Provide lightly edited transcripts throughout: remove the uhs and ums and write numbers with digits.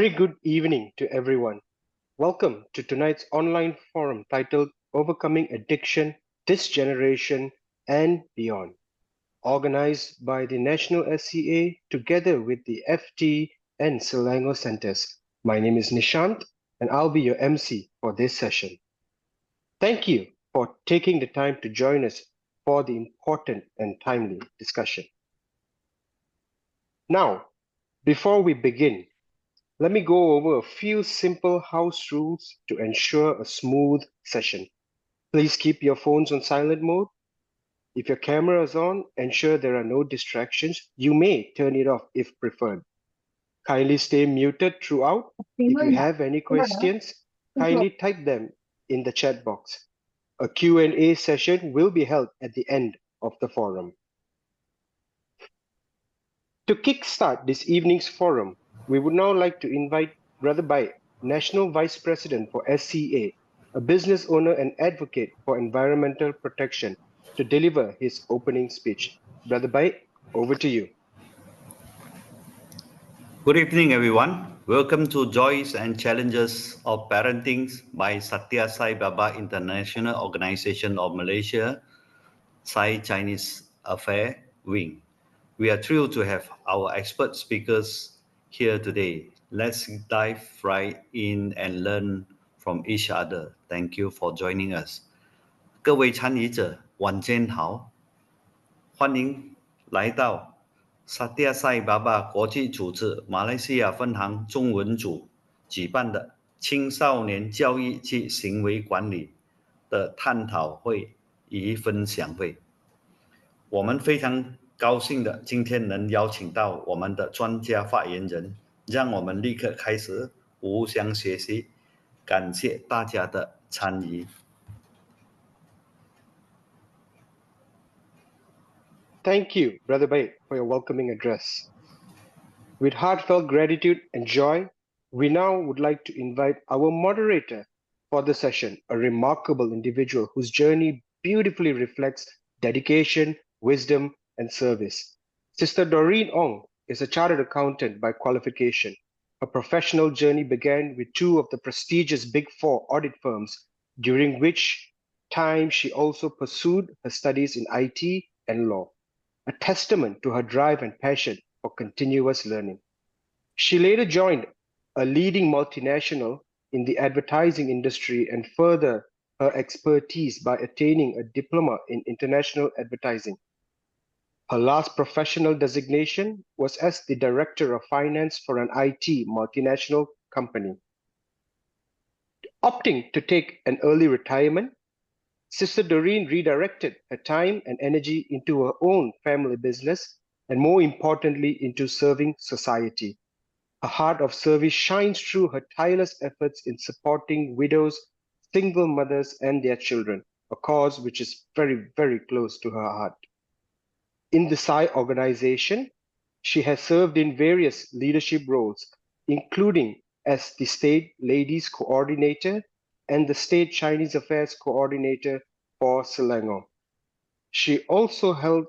Very good evening to everyone. Welcome to tonight's online forum titled Overcoming Addiction, This Generation and Beyond, organized by the National SCA together with the FT and Selangor Centers. My name is Nishant and I'll be your MC for this session. Thank you for taking the time to join us for the important and timely discussion. Now, before we begin, let me go over a few simple house rules to ensure a smooth session. Please keep your phones on silent mode. If your camera is on, ensure there are no distractions. You may turn it off if preferred. Kindly stay muted throughout. If you have any questions, kindly type them in the chat box. A Q&A session will be held at the end of the forum. To kickstart this evening's forum, we would now like to invite Brother Bai, National Vice President for SCA, a business owner and advocate for environmental protection, to deliver his opening speech. Brother Bai, over to you. Good evening, everyone. Welcome to Joys and Challenges of Parenting by Satya Sai Baba International Organization of Malaysia, Sai Chinese Affair Wing. We are thrilled to have our expert speakers here today. Let's dive right in and learn from each other. Thank you for joining us. 各位参与者，晚间好，欢迎来到萨蒂亚塞爸爸国际组织马来西亚分行中文组举办的青少年教育及行为管理的探讨会与分享会。我们非常高兴的今天能邀请到我们的专家发言人，让我们立刻开始互相学习。感谢大家的参与。Thank you, Brother Bai, for your welcoming address. With heartfelt gratitude and joy, we now would like to invite our moderator for the session, a remarkable individual whose journey beautifully reflects dedication, wisdom, and service. Sister Doreen Ong is a chartered accountant by qualification. Her professional journey began with two of the prestigious Big Four audit firms, during which time she also pursued her studies in IT and law, a testament to her drive and passion for continuous learning. She later joined a leading multinational in the advertising industry and furthered her expertise by attaining a diploma in international advertising. Her last professional designation was as the Director of Finance for an IT multinational company. Opting to take an early retirement, Sister Doreen redirected her time and energy into her own family business and, more importantly, into serving society. Her heart of service shines through her tireless efforts in supporting widows, single mothers, and their children, a cause which is very, very close to her heart. In the Sai organization, she has served in various leadership roles, including as the State Ladies Coordinator and the State Chinese Affairs Coordinator for Selangor. She also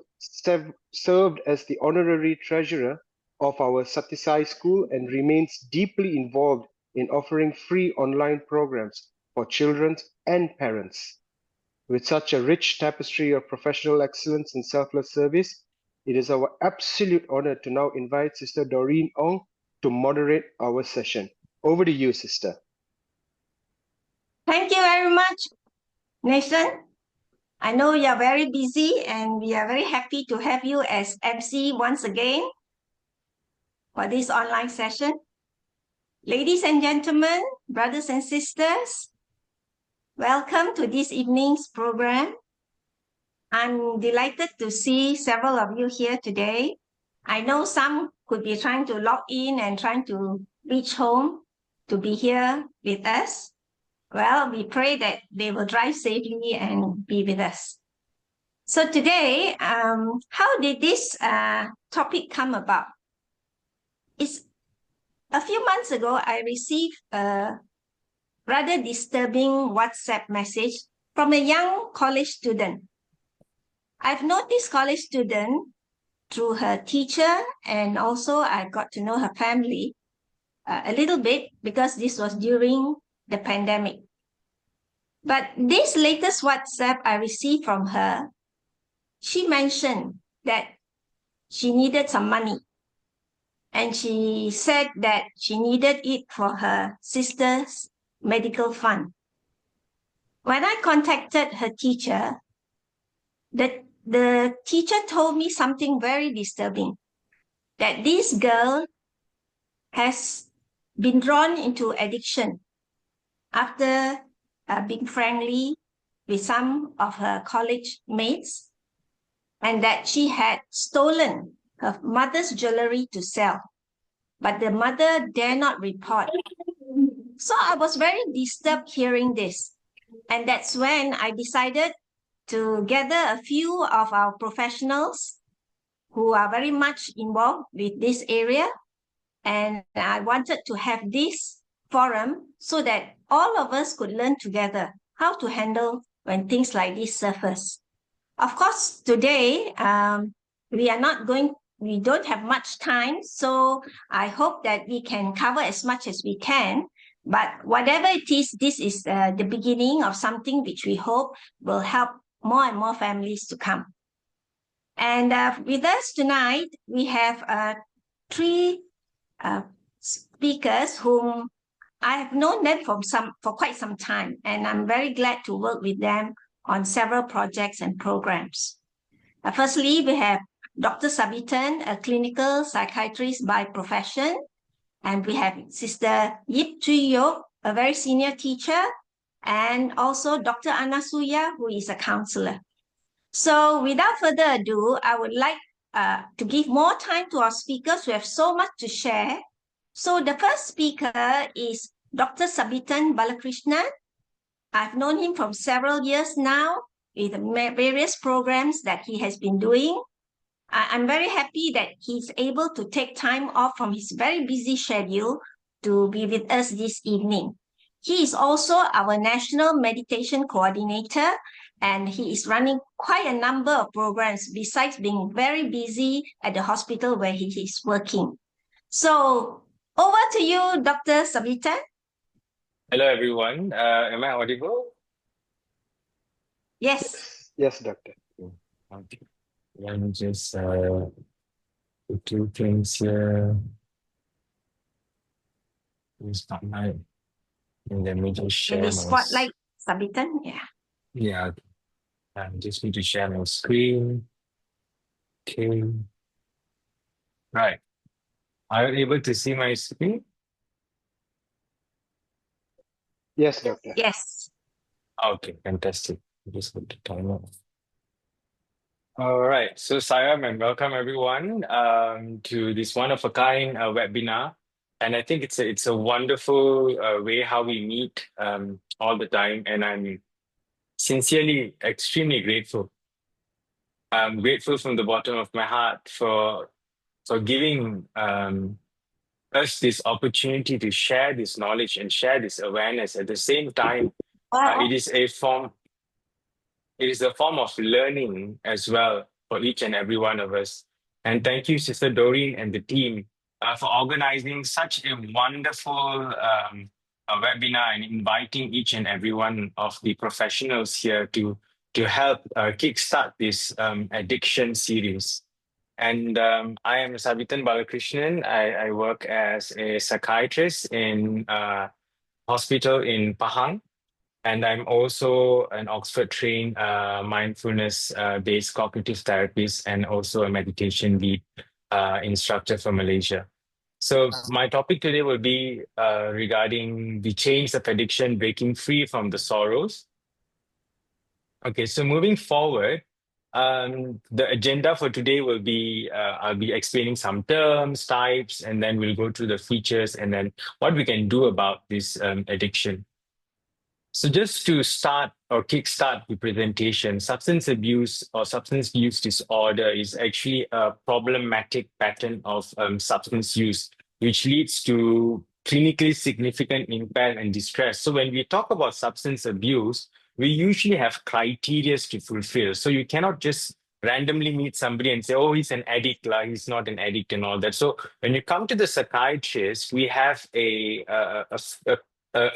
served as the Honorary Treasurer of our Satisai School and remains deeply involved in offering free online programs for children and parents. With such a rich tapestry of professional excellence and selfless service, it is our absolute honor to now invite Sister Doreen Ong to moderate our session. Over to you, Sister. Thank you very much, Nathan. I know you are very busy and we are very happy to have you as MC once again for this online session. Ladies and gentlemen, brothers and sisters, welcome to this evening's program. I'm delighted to see several of you here today. I know some could be trying to log in and trying to reach home to be here with us. Well, we pray that they will drive safely and be with us. So today, how did this topic come about? It's a few months ago, I received a rather disturbing WhatsApp message from a young college student. I've known this college student through her teacher, and also I got to know her family. a little bit because this was during the pandemic. But this latest WhatsApp I received from her, she mentioned that she needed some money. And she said that she needed it for her sister's medical fund. When I contacted her teacher, the teacher told me something very disturbing, that this girl has been drawn into addiction after being friendly with some of her college mates, and that she had stolen her mother's jewelry to sell, but the mother dare not report. So I was very disturbed hearing this. And that's when I decided to gather a few of our professionals who are very much involved with this area. And I wanted to have this forum so that all of us could learn together how to handle when things like this surface. Of course, today, we don't have much time, so I hope that we can cover as much as we can. But whatever it is, this is the beginning of something which we hope will help more and more families to come. And with us tonight, we have three speakers whom I have known them for quite some time, and I'm very glad to work with them on several projects and programs. Firstly, we have Dr. Sabitan, a clinical psychiatrist by profession, and we have Sister Yip Tui Yok, a very senior teacher, and also Dr. Anasuya, who is a counselor. So without further ado, I would like to give more time to our speakers who have so much to share. So the first speaker is Dr. Sabitan Balakrishnan. I've known him from several years now with various programs that he has been doing. I'm very happy that he's able to take time off from his very busy schedule to be with us this evening. He is also our National Meditation Coordinator, and he is running quite a number of programs besides being very busy at the hospital where he is working. So over to you, Dr. Sabitan. Hello, everyone. Am I audible? Yes. Yes, doctor. Okay. Let me just put two things here. Spotlight. And let me just share Maybe my spotlight, Sabitan. Yeah. Yeah. I just need to share my screen. Okay. Right. Are you able to see my screen? Yes, doctor. Yes. Okay, fantastic. Just put the timer. All right. So, Sayam, and welcome everyone to this one-of-a-kind webinar. And I think it's a wonderful way how we meet all the time. And I'm sincerely extremely grateful. I'm grateful from the bottom of my heart for giving us this opportunity to share this knowledge and share this awareness. At the same time, it is a form of learning as well for each and every one of us. And thank you, Sister Doreen and the team for organizing such a wonderful webinar and inviting each and every one of the professionals here to help kickstart this addiction series. And I am Sabitan Balakrishnan. I work as a psychiatrist in a hospital in Pahang. And I'm also an Oxford-trained mindfulness-based cognitive therapist and also a meditation lead instructor from Malaysia. So my topic today will be regarding the chains of addiction, breaking free from the sorrows. Okay, so moving forward, the agenda for today will be, I'll be explaining some terms, types, and then we'll go through the features and then what we can do about this addiction. So just to start or kickstart the presentation, substance abuse or substance use disorder is actually a problematic pattern of substance use, which leads to clinically significant impact and distress. So when we talk about substance abuse, we usually have criteria to fulfill. So you cannot just randomly meet somebody and say, oh, he's an addict, like he's not an addict and all that. So when you come to the psychiatrist, we have a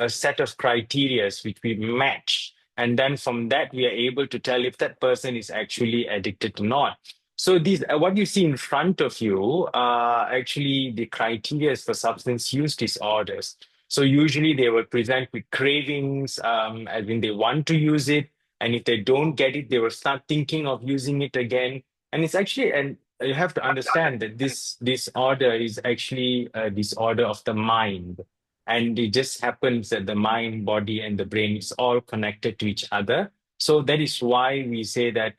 set of criterias which we match. And then from that, we are able to tell if that person is actually addicted or not. So these, what you see in front of you are actually the criteria for substance use disorders. So usually they will present with cravings, as in they want to use it. And if they don't get it, they will start thinking of using it again. And it's actually, and you have to understand that this disorder is actually a disorder of the mind. And it just happens that the mind, body, and the brain is all connected to each other. So that is why we say that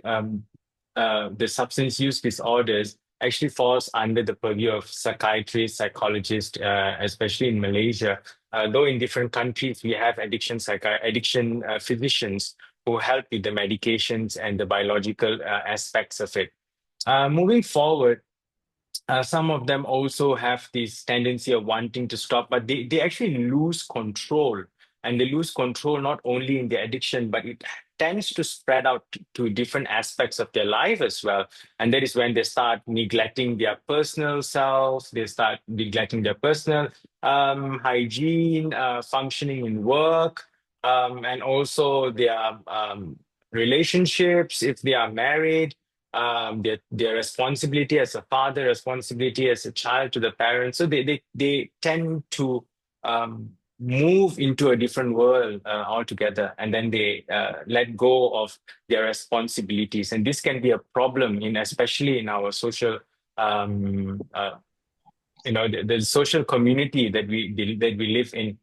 the substance use disorders actually falls under the purview of psychiatrists, psychologists, especially in Malaysia. Though in different countries, we have addiction physicians who help with the medications and the biological aspects of it. Moving forward, some of them also have this tendency of wanting to stop, but they actually lose control. And they lose control not only in the addiction, but it tends to spread out to different aspects of their life as well. And that is when they start neglecting their personal self, they start neglecting their personal hygiene, functioning in work, and also their relationships, if they are married, their responsibility as a father, responsibility as a child to the parents. So they tend to move into a different world altogether, and then they let go of their responsibilities. And this can be a problem especially in our social the social community that we live in.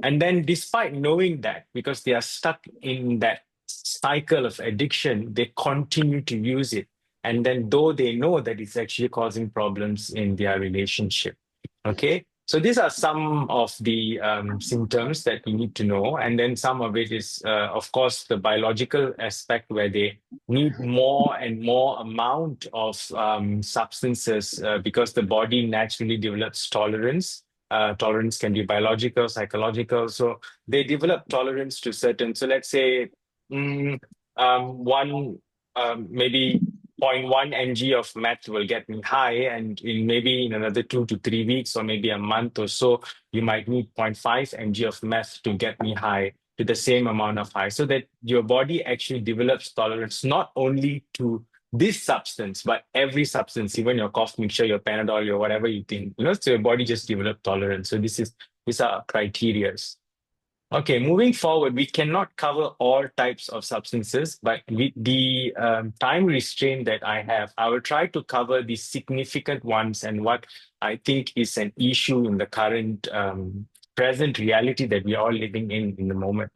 And then despite knowing that, because they are stuck in that cycle of addiction, they continue to use it. And then though they know that it's actually causing problems in their relationship. Okay. So these are some of the symptoms that we need to know. And then some of it is, of course, the biological aspect where they need more and more amount of substances because the body naturally develops tolerance. Tolerance can be biological, psychological. So they develop tolerance to certain. So let's say maybe 0.1 mg of meth will get me high, and maybe in another 2 to 3 weeks or maybe a month or so, you might need 0.5 mg of meth to get me high to the same amount of high, so that your body actually develops tolerance not only to this substance, but every substance, even your cough mixture, your Panadol, your whatever you think, so your body just develops tolerance. So these are criteria. Okay, moving forward, we cannot cover all types of substances, but with the time restraint that I have, I will try to cover the significant ones and what I think is an issue in the current present reality that we are all living in the moment.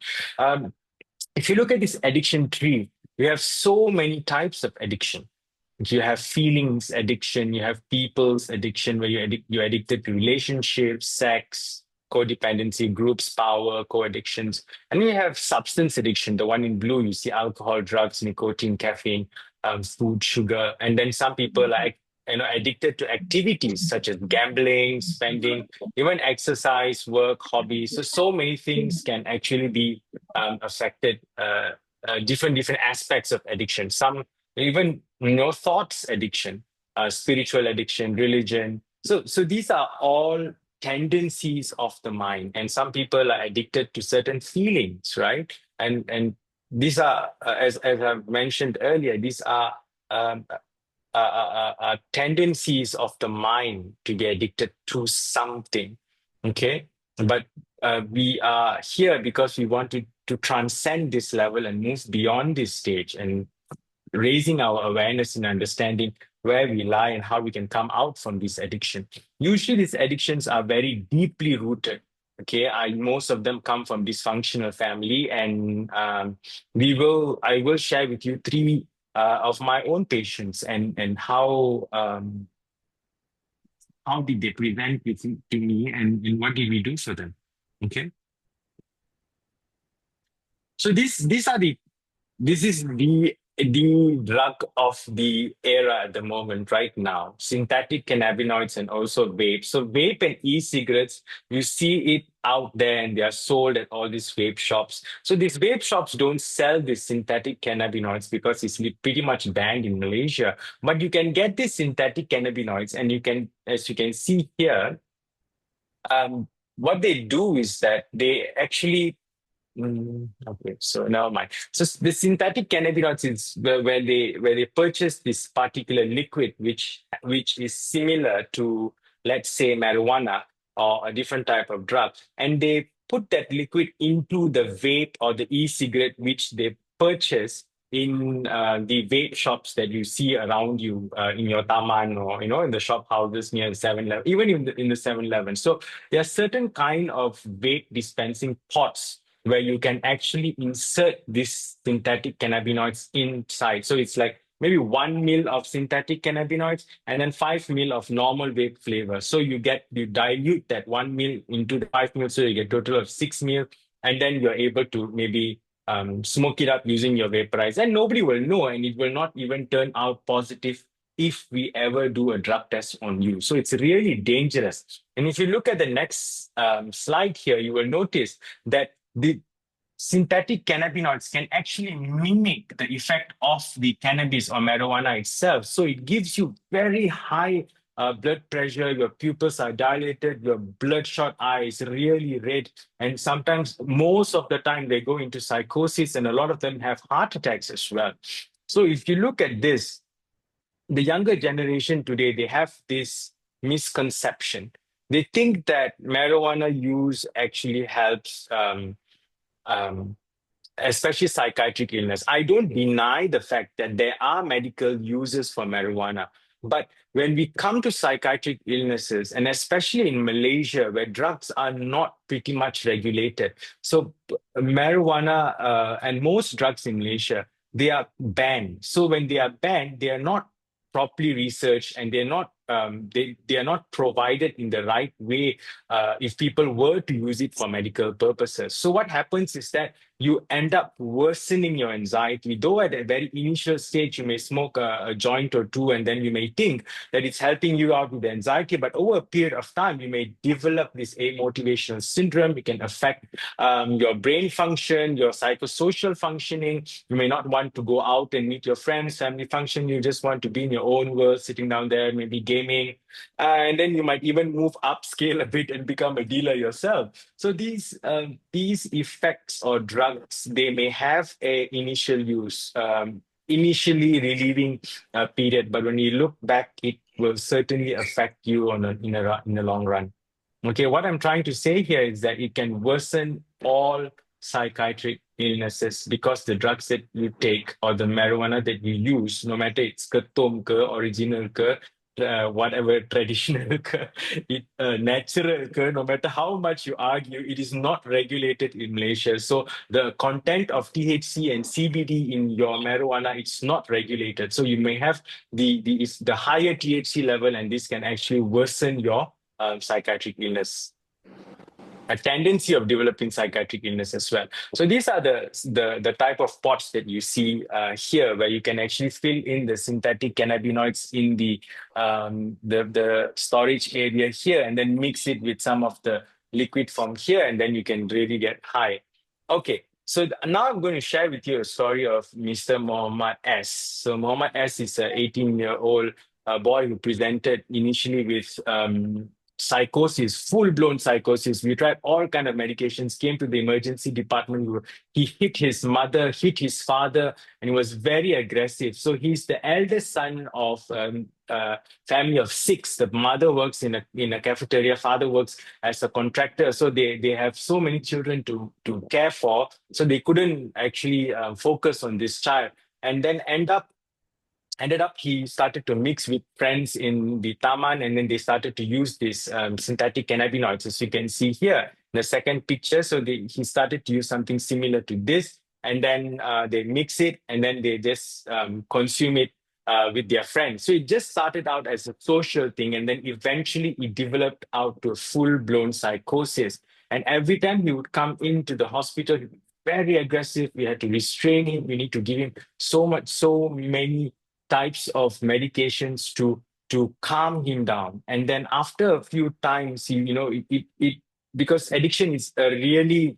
If you look at this addiction tree, we have so many types of addiction. You have feelings addiction, you have people's addiction, where you're addicted to relationships, sex, codependency, groups, power, co-addictions. And we have substance addiction, the one in blue, you see alcohol, drugs, nicotine, caffeine, food, sugar. And then some people are addicted to activities such as gambling, spending, even exercise, work, hobbies. So many things can actually be affected, different aspects of addiction. Some even thoughts addiction, spiritual addiction, religion. So these are all tendencies of the mind, and some people are addicted to certain feelings, right? And these are, as I've mentioned earlier, these are tendencies of the mind to be addicted to something. Okay, but we are here because we want to transcend this level and move beyond this stage, and raising our awareness and understanding where we lie and how we can come out from this addiction. Usually these addictions are very deeply rooted. Okay, most of them come from dysfunctional family, and I will share with you three of my own patients and how did they present it to me, and what did we do for them. Okay, so this is the drug of the era at the moment right now, synthetic cannabinoids and also vape. So vape and e-cigarettes, you see it out there and they are sold at all these vape shops. So these vape shops don't sell these synthetic cannabinoids because it's pretty much banned in Malaysia. But you can get these synthetic cannabinoids, and you can, as you can see here, what they do is that they actually okay, so never mind. So the synthetic cannabinoids is where they purchase this particular liquid, which is similar to, let's say, marijuana or a different type of drug, and they put that liquid into the vape or the e-cigarette which they purchase in the vape shops that you see around you in your taman, or in the shop houses near the 7-Eleven, even in the 7-Eleven. So there are certain kind of vape dispensing pots where you can actually insert these synthetic cannabinoids inside. So it's like maybe 1 mil of synthetic cannabinoids and then 5 mil of normal vape flavor. So you dilute that 1 mil into the 5 mil, so you get a total of 6 mil, and then you're able to maybe smoke it up using your vaporizer, and nobody will know, and it will not even turn out positive if we ever do a drug test on you. So it's really dangerous. And if you look at the next slide here, you will notice that the synthetic cannabinoids can actually mimic the effect of the cannabis or marijuana itself. So it gives you very high blood pressure, your pupils are dilated, your bloodshot eye is really red, and sometimes, most of the time, they go into psychosis, and a lot of them have heart attacks as well. So if you look at this, the younger generation today, they have this misconception. They think that marijuana use actually helps especially psychiatric illness. I don't deny the fact that there are medical uses for marijuana. But when we come to psychiatric illnesses, and especially in Malaysia, where drugs are not pretty much regulated, so marijuana and most drugs in Malaysia, they are banned. So when they are banned, they are not properly researched, and they're not they are not provided in the right way if people were to use it for medical purposes. So what happens is that you end up worsening your anxiety. Though at a very initial stage, you may smoke a joint or two, and then you may think that it's helping you out with the anxiety. But over a period of time, you may develop this amotivational syndrome. It can affect your brain function, your psychosocial functioning. You may not want to go out and meet your friends, family function. You just want to be in your own world, sitting down there, maybe gaming. And then you might even move upscale a bit and become a dealer yourself. So these effects or drugs, they may have a initial use, initially relieving period, but when you look back, it will certainly affect you in the long run. Okay, what I'm trying to say here is that it can worsen all psychiatric illnesses because the drugs that you take or the marijuana that you use, no matter it's ketum ke, original ke, whatever traditional ke, natural ke, no matter how much you argue, it is not regulated in Malaysia. So the content of THC and CBD in your marijuana, it's not regulated. So you may have the higher THC level, and this can actually worsen your psychiatric illness, a tendency of developing psychiatric illness as well. So these are the type of pots that you see here, where you can actually fill in the synthetic cannabinoids in the storage area here, and then mix it with some of the liquid from here, and then you can really get high. Okay, so now I'm going to share with you a story of Mr. Muhammad S. So Muhammad S is an 18-year-old boy who presented initially with psychosis, full-blown psychosis. We tried all kind of medications, came to the emergency department. He hit his mother, hit his father, and he was very aggressive. So he's the eldest son of a family of 6. The mother works in a cafeteria, father works as a contractor. So they have so many children to care for. So they couldn't actually focus on this child. And then ended up he started to mix with friends in the taman, and then they started to use this synthetic cannabinoids, as you can see here in the second picture. So he started to use something similar to this, and then they mix it, and then they just consume it with their friends. So it just started out as a social thing, and then eventually it developed out to a full-blown psychosis. And every time he would come into the hospital, he'd be very aggressive. We had to restrain him. We need to give him so many types of medications to calm him down. And then after a few times, it because addiction is a really,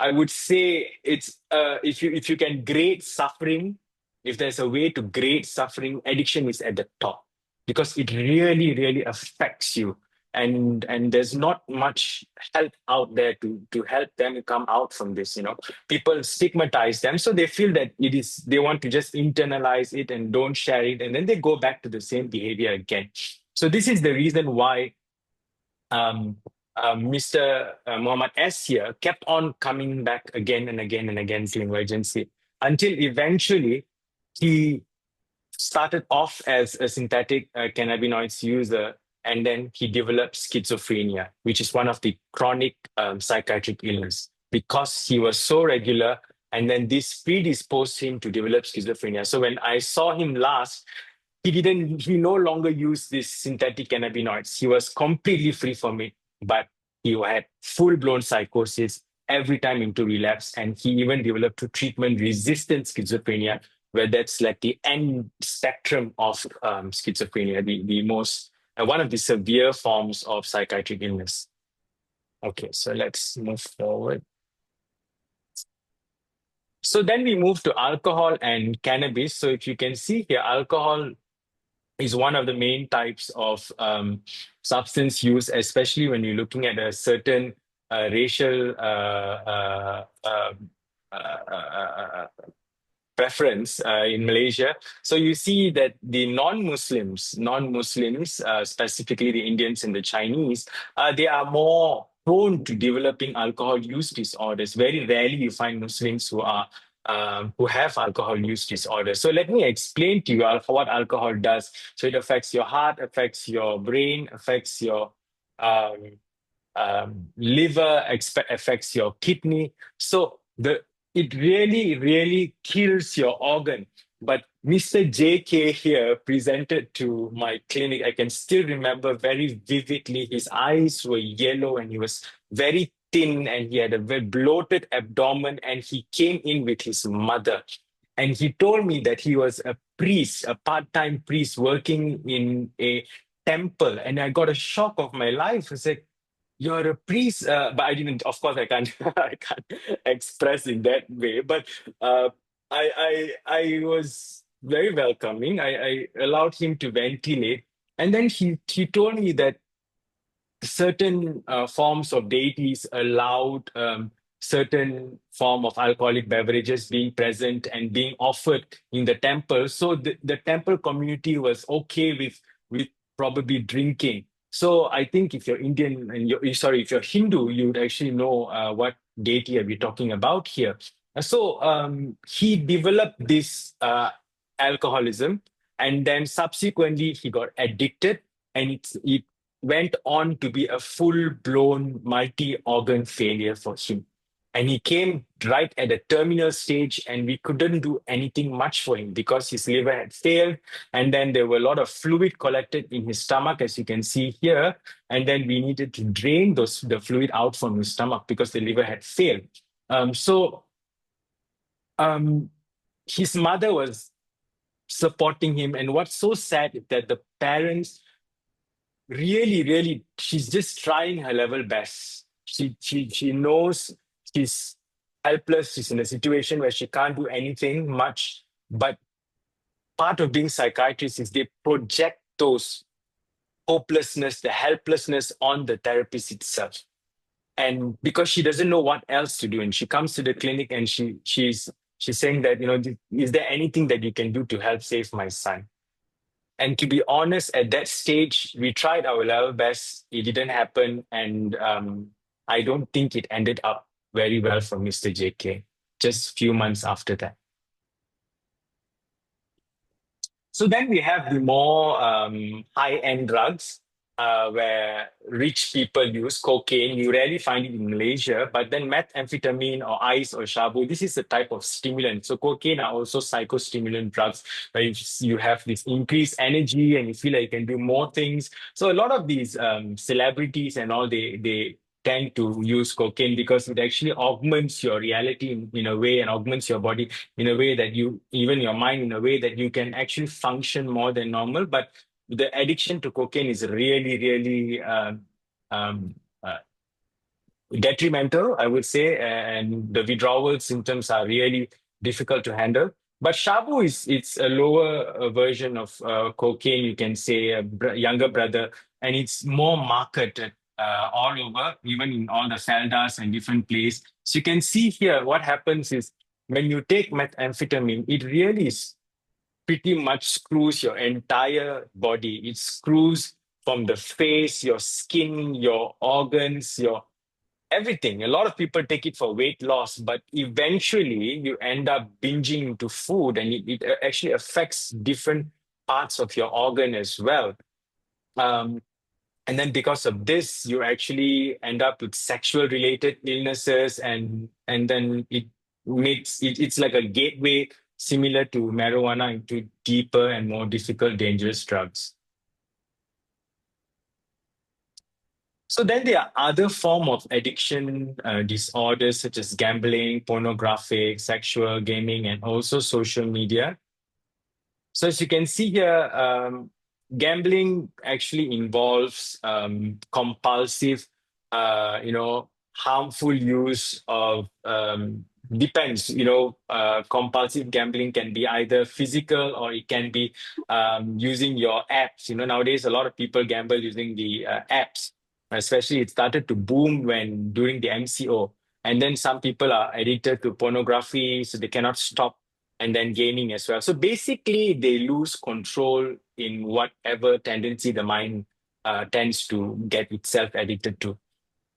I would say it's if you can grade suffering, if there's a way to grade suffering, addiction is at the top because it really, really affects you. And there's not much help out there to help them come out from this. People stigmatize them, so they feel that they want to just internalize it and don't share it, and then they go back to the same behavior again. So this is the reason why um, Mr. Muhammad S here kept on coming back again and again and again to emergency until eventually he started off as a synthetic cannabinoids user, and then he developed schizophrenia, which is one of the chronic psychiatric illness because he was so regular, and then this predisposed him to develop schizophrenia. So when I saw him last, he no longer used these synthetic cannabinoids. He was completely free from it, but he had full-blown psychosis every time into relapse, and he even developed to treatment-resistant schizophrenia, where that's like the end spectrum of schizophrenia, the most one of the severe forms of psychiatric illness. Okay, so let's move forward. So then we move to alcohol and cannabis. So if you can see here, alcohol is one of the main types of substance use, especially when you're looking at a certain racial preference in Malaysia. So you see that the non-Muslims, specifically the Indians and the Chinese, they are more prone to developing alcohol use disorders. Very rarely you find Muslims who have alcohol use disorders. So let me explain to you what alcohol does. So it affects your heart, affects your brain, affects your liver, affects your kidney. So it really, really kills your organ. But Mr. JK here presented to my clinic. I can still remember very vividly. His eyes were yellow and he was very thin and he had a very bloated abdomen, and he came in with his mother. And he told me that he was a priest, a part-time priest working in a temple. And I got a shock of my life. I said, "You're a priest," but I didn't. Of course, I can't. I can't express in that way. But I was very welcoming. I allowed him to ventilate, and then he told me that certain forms of deities allowed certain form of alcoholic beverages being present and being offered in the temple. So the temple community was okay with probably drinking. So I think if you're Indian and if you're Hindu, you would actually know what deity are we talking about here. So he developed this alcoholism, and then subsequently he got addicted, and it went on to be a full-blown multi-organ failure for him. And he came right at the terminal stage, and we couldn't do anything much for him because his liver had failed. And then there were a lot of fluid collected in his stomach, as you can see here. And then we needed to drain the fluid out from his stomach because the liver had failed. His mother was supporting him. And what's so sad is that the parents really, really, she's just trying her level best. She knows she's helpless. She's in a situation where she can't do anything much. But part of being psychiatrist is they project those hopelessness, the helplessness on the therapist itself. And because she doesn't know what else to do, and she comes to the clinic and she's saying that, is there anything that you can do to help save my son? And to be honest, at that stage, we tried our level best. It didn't happen. And I don't think it ended up very well for Mr. JK, just a few months after that. So then we have the more high-end drugs where rich people use cocaine. You rarely find it in Malaysia, but then methamphetamine or ice or shabu, this is a type of stimulant. So cocaine are also psychostimulant drugs where you have this increased energy and you feel like you can do more things. So a lot of these celebrities and all, they tend to use cocaine because it actually augments your reality in a way, and augments your body in a way that even your mind in a way that you can actually function more than normal. But the addiction to cocaine is really, really detrimental, I would say, and the withdrawal symptoms are really difficult to handle. But shabu it's a lower version of cocaine, you can say, a younger brother, and it's more marketed all over, even in all the feldas and different places. So you can see here what happens is when you take methamphetamine, it really pretty much screws your entire body. It screws from the face, your skin, your organs, your everything. A lot of people take it for weight loss, but eventually you end up binging into food, and it actually affects different parts of your organ as well. Um, and then because of this, you actually end up with sexual related illnesses, and then it's like a gateway similar to marijuana into deeper and more difficult, dangerous drugs. So then there are other form of addiction disorders such as gambling, pornographic, sexual, gaming, and also social media. So as you can see here, gambling actually involves compulsive, harmful use of depends. Compulsive gambling can be either physical or it can be using your apps. Nowadays a lot of people gamble using the apps. Especially, it started to boom during the MCO, and then some people are addicted to pornography, so they cannot stop, and then gaming as well. So basically, they lose control in whatever tendency the mind tends to get itself addicted to.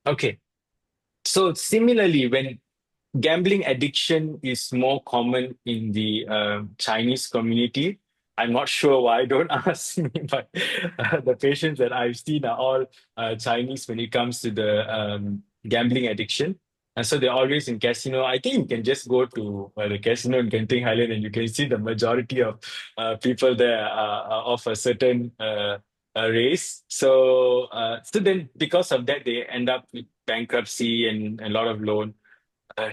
Okay. So similarly, when gambling addiction is more common in the Chinese community, I'm not sure why, don't ask me, but the patients that I've seen are all Chinese when it comes to the gambling addiction. And so they're always in casino. I think you can just go to the casino in Genting Highland and you can see the majority of people there are of a certain race. So then because of that, they end up with bankruptcy and a lot of loan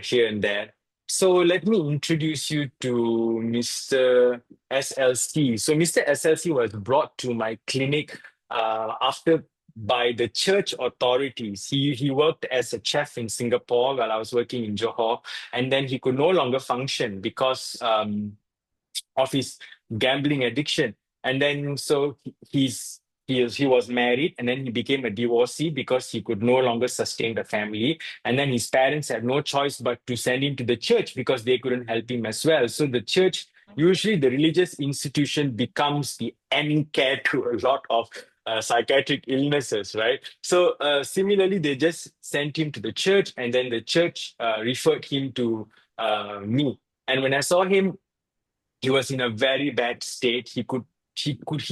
here and there. So let me introduce you to Mr. SLC. So Mr. SLC was brought to my clinic after by the church authorities. He worked as a chef in Singapore while I was working in Johor, and then he could no longer function because of his gambling addiction. And then so he was married, and then he became a divorcee because he could no longer sustain the family. And then his parents had no choice but to send him to the church because they couldn't help him as well. So the church, usually the religious institution, becomes the end care to a lot of psychiatric illnesses, right? So similarly, they just sent him to the church, and then the church referred him to me. And when I saw him, he was in a very bad state. He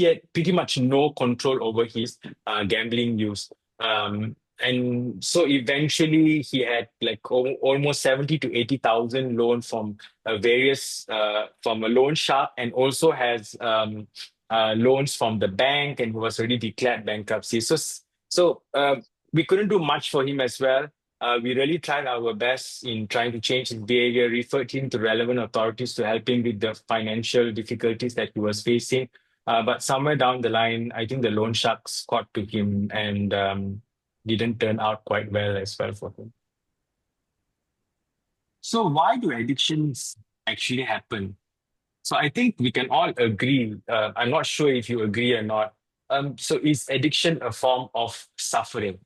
had pretty much no control over his gambling use. And so eventually he had like almost 70 to 80,000 loan from various from a loan shark, and also has loans from the bank, and he was already declared bankruptcy. So we couldn't do much for him as well. We really tried our best in trying to change his behavior, referred him to relevant authorities to help him with the financial difficulties that he was facing. But somewhere down the line, I think the loan sharks caught to him and didn't turn out quite well as well for him. So why do addictions actually happen? So I think we can all agree. I'm not sure if you agree or not. So is addiction a form of suffering?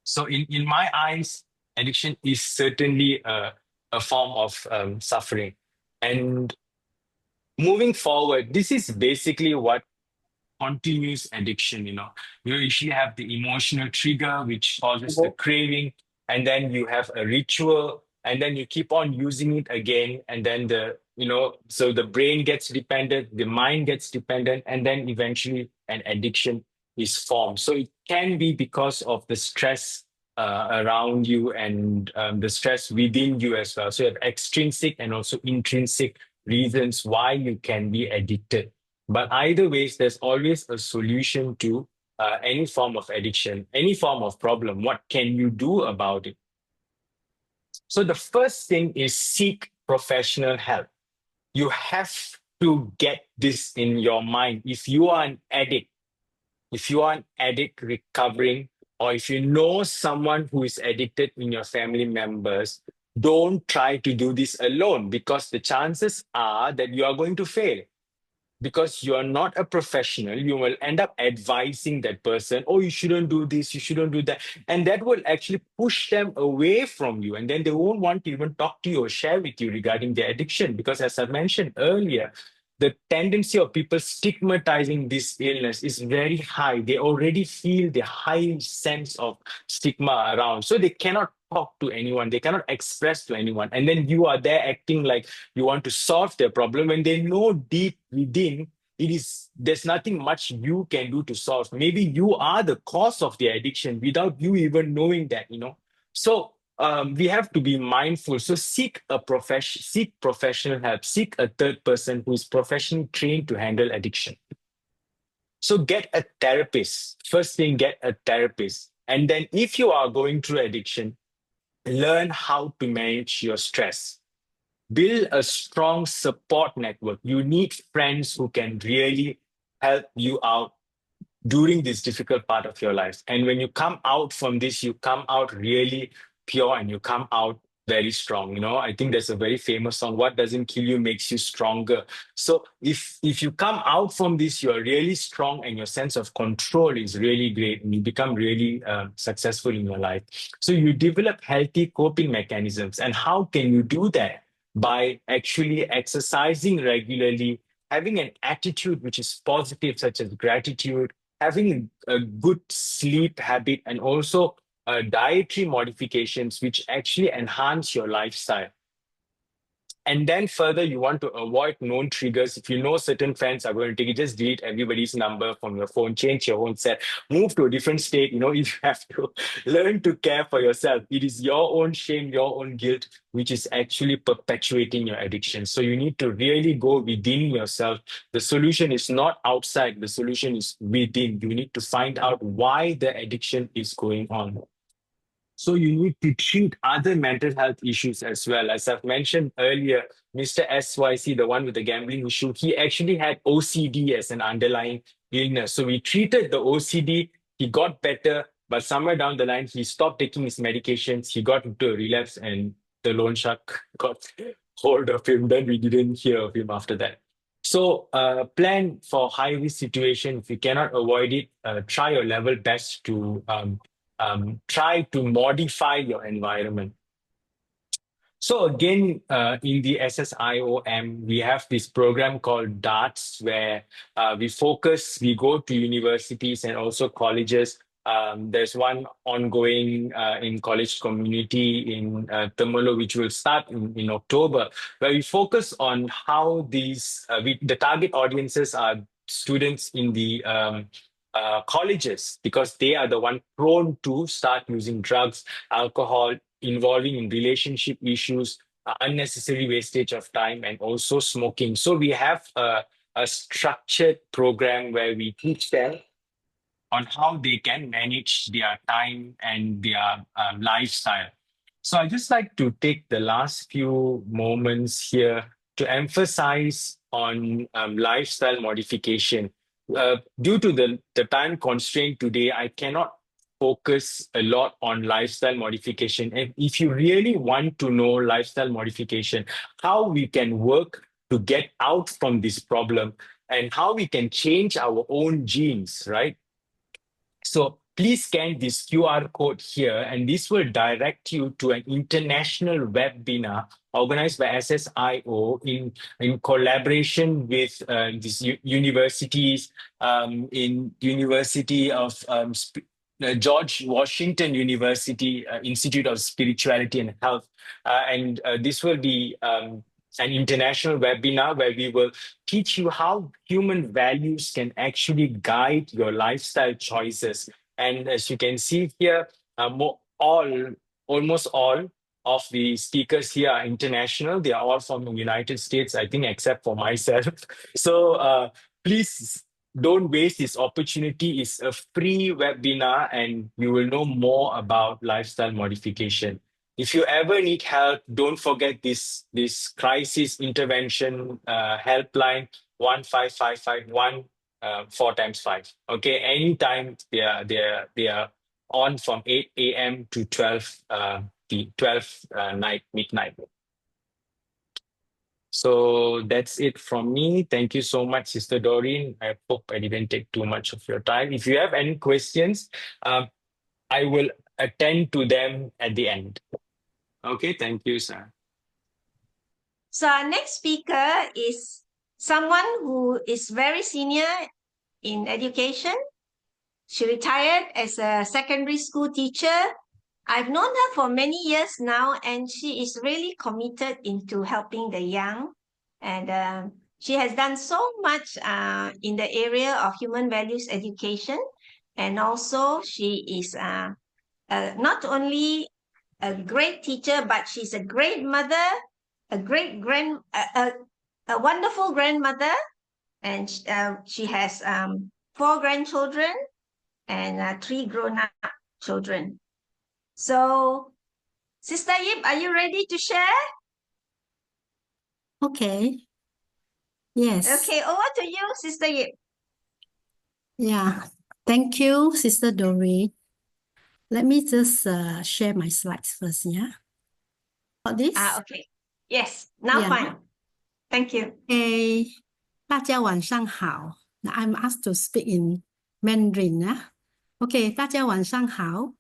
So in my eyes, addiction is certainly a form of suffering. And moving forward, this is basically what continuous addiction. You usually have the emotional trigger, which causes the craving, and then you have a ritual, and then you keep on using it again, and then so the brain gets dependent, the mind gets dependent, and then eventually an addiction is formed. So it can be because of the stress around you and the stress within you as well. So you have extrinsic and also intrinsic reasons why you can be addicted. But either ways, there's always a solution to any form of addiction, any form of problem. What can you do about it? So the first thing is seek professional help. You have to get this in your mind. If you are an addict recovering, or if you know someone who is addicted in your family members, don't try to do this alone, because the chances are that you are going to fail, because you are not a professional. You will end up advising that person, oh, you shouldn't do this, you shouldn't do that. And that will actually push them away from you. And then they won't want to even talk to you or share with you regarding their addiction. Because as I mentioned earlier, the tendency of people stigmatizing this illness is very high. They already feel the high sense of stigma around. So they cannot talk to anyone, they cannot express to anyone. And then you are there acting like you want to solve their problem when they know deep within there's nothing much you can do to solve. Maybe you are the cause of their addiction without you even knowing that. So we have to be mindful. So seek professional help, seek a third person who is professionally trained to handle addiction. So get a therapist. First thing, get a therapist. And then if you are going through addiction, learn how to manage your stress. Build a strong support network. You need friends who can really help you out during this difficult part of your life. And when you come out from this, you come out really pure and you come out very strong. I think there's a very famous song, what doesn't kill you makes you stronger. So if you come out from this, you're really strong and your sense of control is really great and you become really successful in your life. So you develop healthy coping mechanisms. And how can you do that? By actually exercising regularly, having an attitude which is positive, such as gratitude, having a good sleep habit, and also dietary modifications which actually enhance your lifestyle. And then further, you want to avoid known triggers. If you know certain friends are going to take it, just delete everybody's number from your phone, change your own set, move to a different state. You have to learn to care for yourself. It is your own shame, your own guilt, which is actually perpetuating your addiction. So you need to really go within yourself. The solution is not outside. The solution is within. You need to find out why the addiction is going on. So you need to treat other mental health issues as well. As I've mentioned earlier, Mr. SYC, the one with the gambling issue, he actually had OCD as an underlying illness. So we treated the OCD, he got better, but somewhere down the line, he stopped taking his medications, he got into a relapse, and the loan shark got hold of him. Then we didn't hear of him after that. So plan for high-risk situation. If you cannot avoid it, try your level best to try to modify your environment. So again, in the SSIOM, we have this program called DARTS, where we go to universities and also colleges. There's one ongoing in college community in Temerloh, which will start in October, where we focus on how the target audiences are students in the colleges, because they are the one prone to start using drugs, alcohol, involving in relationship issues, unnecessary wastage of time, and also smoking. So we have a structured program where we teach them on how they can manage their time and their lifestyle. So I just like to take the last few moments here to emphasize on lifestyle modification. Due to the time constraint today, I cannot focus a lot on lifestyle modification. And if you really want to know lifestyle modification, how we can work to get out from this problem and how we can change our own genes, right? So please scan this QR code here, and this will direct you to an international webinar organized by SSIO in collaboration with these universities, in University of George Washington University Institute of Spirituality and Health. And this will be an international webinar where we will teach you how human values can actually guide your lifestyle choices. And as you can see here, almost all of the speakers here are international. They are all from the United States, I think, except for myself. So please don't waste this opportunity. It's a free webinar and you will know more about lifestyle modification. If you ever need help, don't forget this crisis intervention helpline 15551 4 times 5. Okay, anytime they are on from 8 a.m. to 12 night midnight. So that's it from me. Thank you so much, Sister Doreen. I hope I didn't take too much of your time. If you have any questions, I will attend to them at the end. Okay, thank you, sir. So our next speaker is someone who is very senior in education. She retired as a secondary school teacher. I've known her for many years now, and she is really committed into helping the young. And she has done so much in the area of human values education. And also she is not only a great teacher, but she's a great mother, a wonderful grandmother, and she has 4 grandchildren and 3 grown-up children. So, Sister Yip, are you ready to share? Okay. Yes. Okay, over to you, Sister Yip. Yeah. Thank you, Sister Doreen. Let me just share my slides first, yeah? About this? Okay. Yes, now Yeah. fine. Thank you. Okay. 大家晚上好。Now I'm asked to speak in Mandarin 啊。OK， 大家晚上好。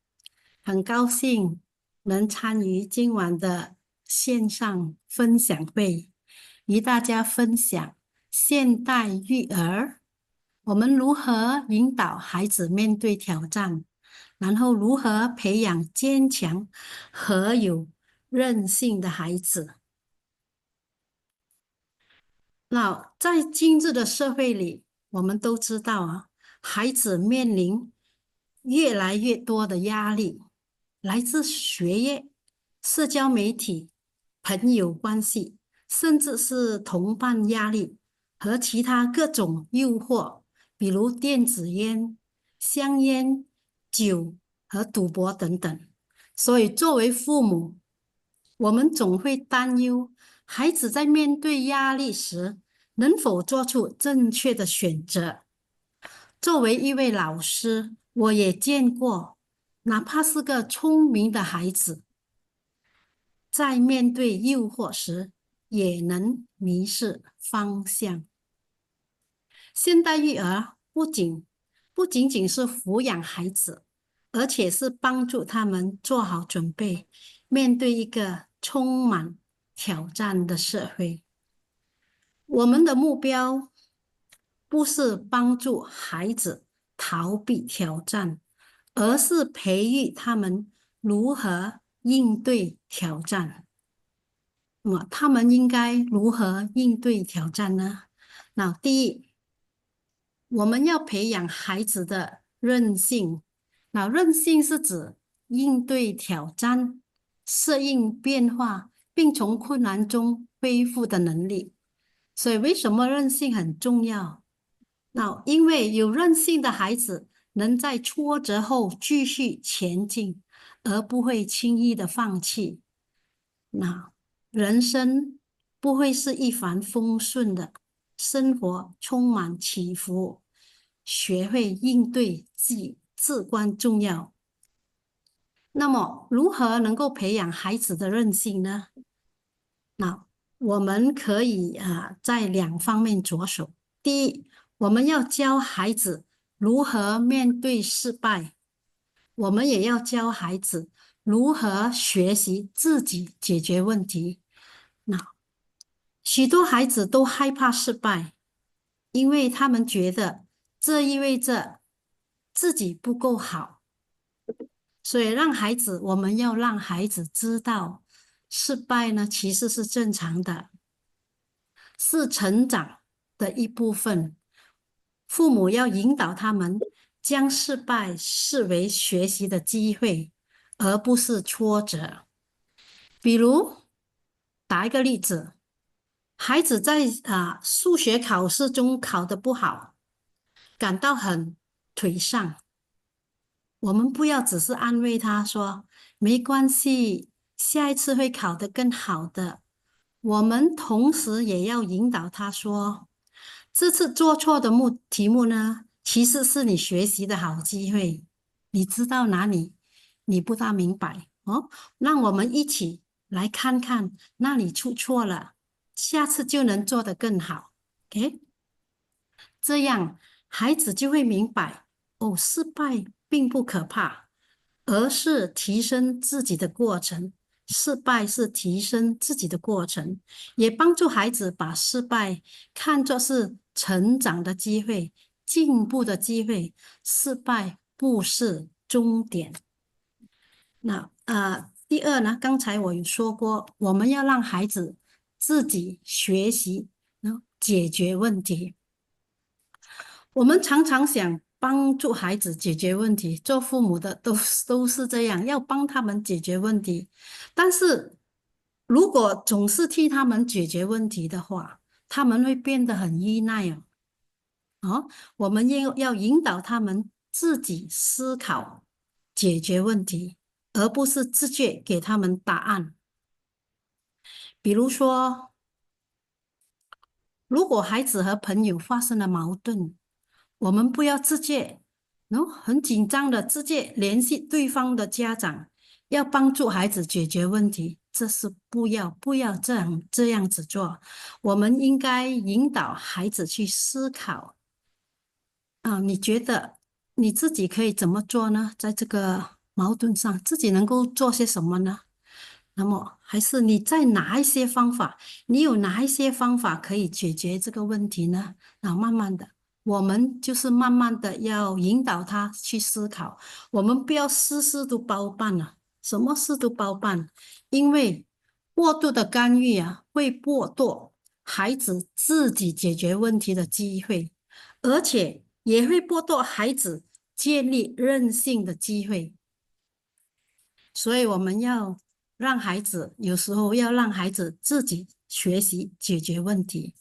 很高兴能参与今晚的线上分享会，与大家分享现代育儿，我们如何引导孩子面对挑战，然后如何培养坚强和有韧性的孩子。那在今日的社会里，我们都知道啊，孩子面临越来越多的压力，来自学业、社交媒体、朋友关系，甚至是同伴压力和其他各种诱惑，比如电子烟、香烟、酒和赌博等等。所以作为父母，我们总会担忧孩子在面对压力时能否做出正确的选择。作为一位老师，我也见过哪怕是个聪明的孩子，在面对诱惑时也能迷失方向。现代育儿不仅仅是抚养孩子，而且是帮助他们做好准备，面对一个充满挑战的社会。我们的目标不是帮助孩子逃避挑战，而是培育他们如何应对挑战。那么他们应该如何应对挑战呢？那第一，我们要培养孩子的韧性。那韧性是指应对挑战、适应变化，并从困难中恢复的能力。所以为什么韧性很重要？那因为有韧性的孩子能在挫折后继续前进，而不会轻易的放弃。那人生不会是一帆风顺的，生活充满起伏，学会应对至关重要。那么如何能够培养孩子的韧性呢？那我们可以在2方面着手。第一，我们要教孩子如何面对失败，我们也要教孩子如何学习自己解决问题。那许多孩子都害怕失败，因为他们觉得这意味着自己不够好。所以我们要让孩子知道，失败呢其实是正常的，是成长的一部分。父母要引导他们将失败视为学习的机会，而不是挫折。比如打一个例子，孩子在数学考试中考得不好，感到很颓丧，我们不要只是安慰他说没关系，下一次会考得更好的。我们同时也要引导他说，这次做错的题目呢，其实是你学习的好机会。你知道哪里你不大明白哦？让我们一起来看看哪里出错了，下次就能做得更好。OK，这样孩子就会明白哦，失败并不可怕，而是提升自己的过程。失败是提升自己的过程，也帮助孩子把失败看作是成长的机会、进步的机会。失败不是终点。那第二呢，刚才我有说过，我们要让孩子自己学习，解决问题。我们常常想帮助孩子解决问题，做父母的都是这样，要帮他们解决问题。但是如果总是替他们解决问题的话，他们会变得很依赖哦。我们要引导他们自己思考、解决问题，而不是直接给他们答案。比如说，如果孩子和朋友发生了矛盾，我们不要直接，很紧张的直接联系对方的家长，要帮助孩子解决问题，这是不要这样子做。我们应该引导孩子去思考。你觉得你自己可以怎么做呢？在这个矛盾上，自己能够做些什么呢？那么，还是你再拿一些方法，你有哪一些方法可以解决这个问题呢？慢慢的，我们就是慢慢的要引导他去思考，我们不要事事都包办了，什么事都包办，因为过度的干预会剥夺孩子自己解决问题的机会，而且也会剥夺孩子建立韧性的机会。所以我们要让孩子，有时候要让孩子自己学习解决问题。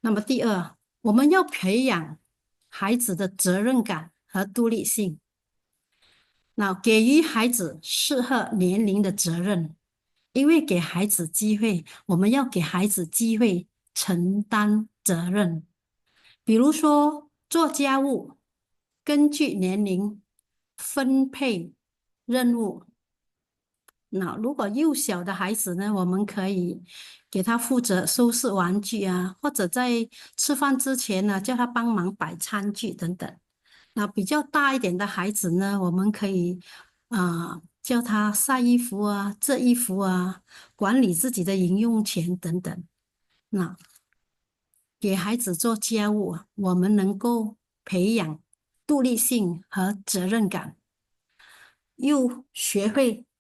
那么第二，我们要培养孩子的责任感和独立性。给予孩子适合年龄的责任，因为给孩子机会，我们要给孩子机会承担责任。比如说做家务，根据年龄分配任务。如果幼小的孩子呢，我们可以给他负责收拾玩具或者在吃饭之前呢，叫他帮忙摆餐具等等。比较大一点的孩子呢，我们可以叫他晒衣服折衣服管理自己的零用钱等等。给孩子做家务我们能够培养独立性和责任感，又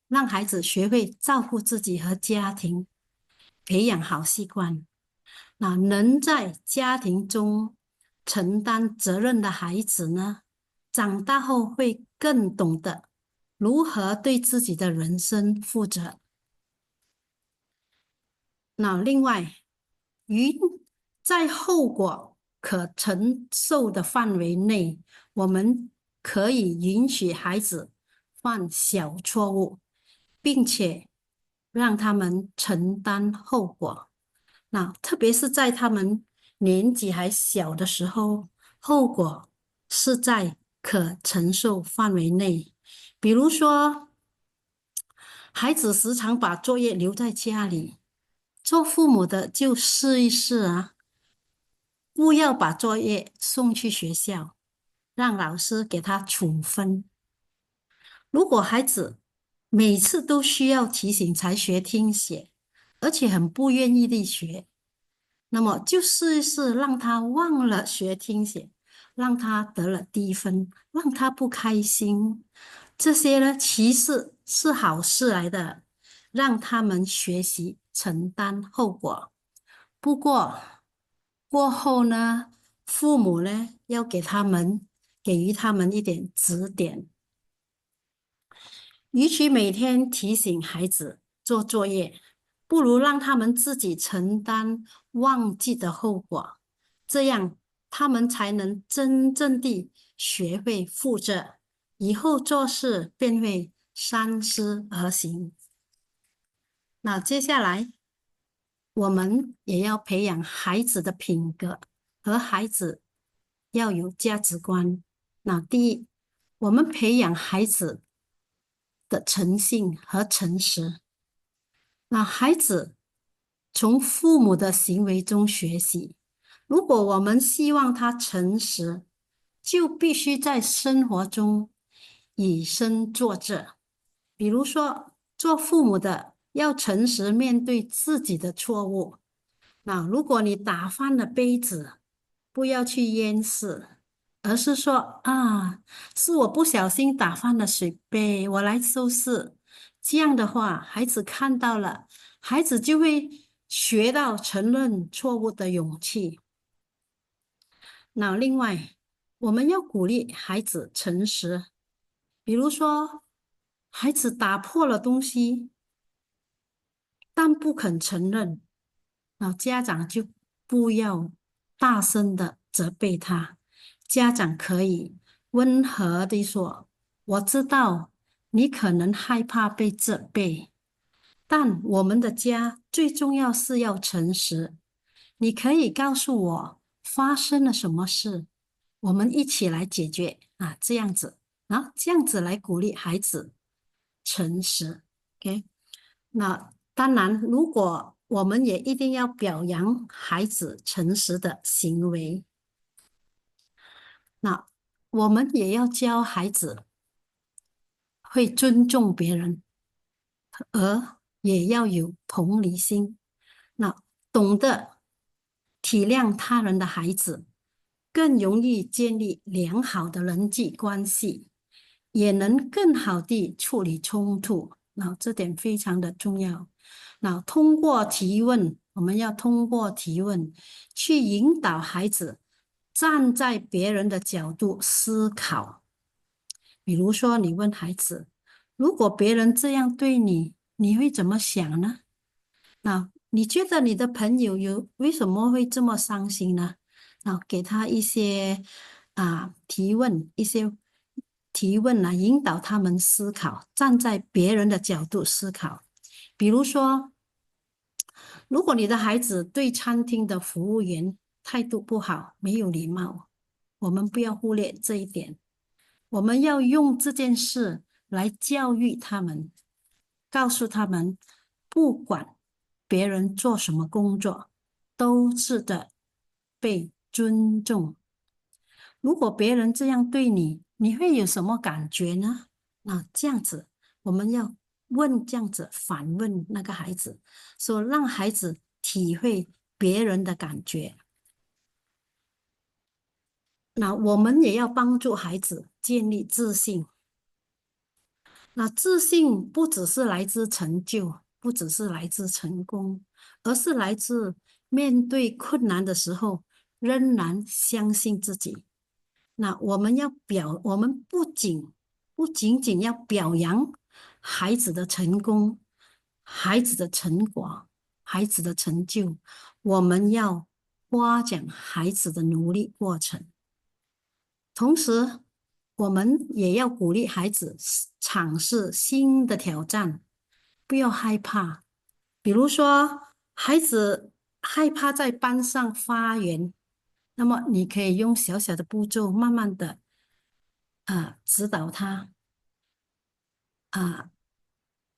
让孩子学会照顾自己和家庭，培养好习惯。能在家庭中承担责任的孩子呢，长大后会更懂得如何对自己的人生负责。另外，在后果可承受的范围内，我们可以允许孩子犯小错误，并且让他们承担后果。特别是在他们年纪还小的时候，后果是在可承受范围内。比如说，孩子时常把作业留在家里，做父母的就试一试不要把作业送去学校，让老师给他处分。如果孩子每次都需要提醒才学听写，而且很不愿意地学，那么就试一试，让他忘了学听写，让他得了低分，让他不开心。这些呢，其实是好事来的，让他们学习承担后果。不过过后呢，父母呢要给予他们一点指点。与其每天提醒孩子做作业，不如让他们自己承担忘记的后果，这样他们才能真正地学会负责，以后做事便会三思而行。接下来我们也要培养孩子的品格，和孩子要有价值观。第一，我们培养孩子的诚信和诚实。那孩子从父母的行为中学习。如果我们希望他诚实，就必须在生活中以身作则。比如说，做父母的要诚实面对自己的错误。那如果你打翻了杯子，不要去淹死，而是说啊，是我不小心打翻了水杯，我来收拾。这样的话，孩子看到了，孩子就会学到承认错误的勇气。那另外，我们要鼓励孩子诚实，比如说，孩子打破了东西，但不肯承认，那家长就不要大声的责备他，家长可以温和地说：“我知道你可能害怕被责备，但我们的家最重要是要诚实。你可以告诉我发生了什么事，我们一起来解决啊，这样子啊，这样子来鼓励孩子诚实。OK，那当然，如果我们也一定要表扬孩子诚实的行为，那我们也要教孩子会尊重别人，而也要有同理心。那懂得体谅他人的孩子，更容易建立良好的人际关系，也能更好地处理冲突。那这点非常的重要。那通过提问，我们要通过提问去引导孩子站在别人的角度思考。比如说，你问孩子，如果别人这样对你，你会怎么想呢？那你觉得你的朋友为什么会这么伤心呢？给他一些提问，一些提问来引导他们思考，站在别人的角度思考。比如说，如果你的孩子对餐厅的服务员态度不好，没有礼貌，我们不要忽略这一点。我们要用这件事来教育他们，告诉他们，不管别人做什么工作，都值得被尊重。如果别人这样对你，你会有什么感觉呢？那这样子，我们要这样子反问那个孩子，说让孩子体会别人的感觉。那我们也要帮助孩子建立自信。那自信不只是来自成就，不只是来自成功，而是来自面对困难的时候仍然相信自己。那我们不仅仅要表扬孩子的成功、孩子的成果、孩子的成就，我们要夸奖孩子的努力过程。同时，我们也要鼓励孩子尝试新的挑战，不要害怕。比如说，孩子害怕在班上发言，那么你可以用小小的步骤，慢慢的指导他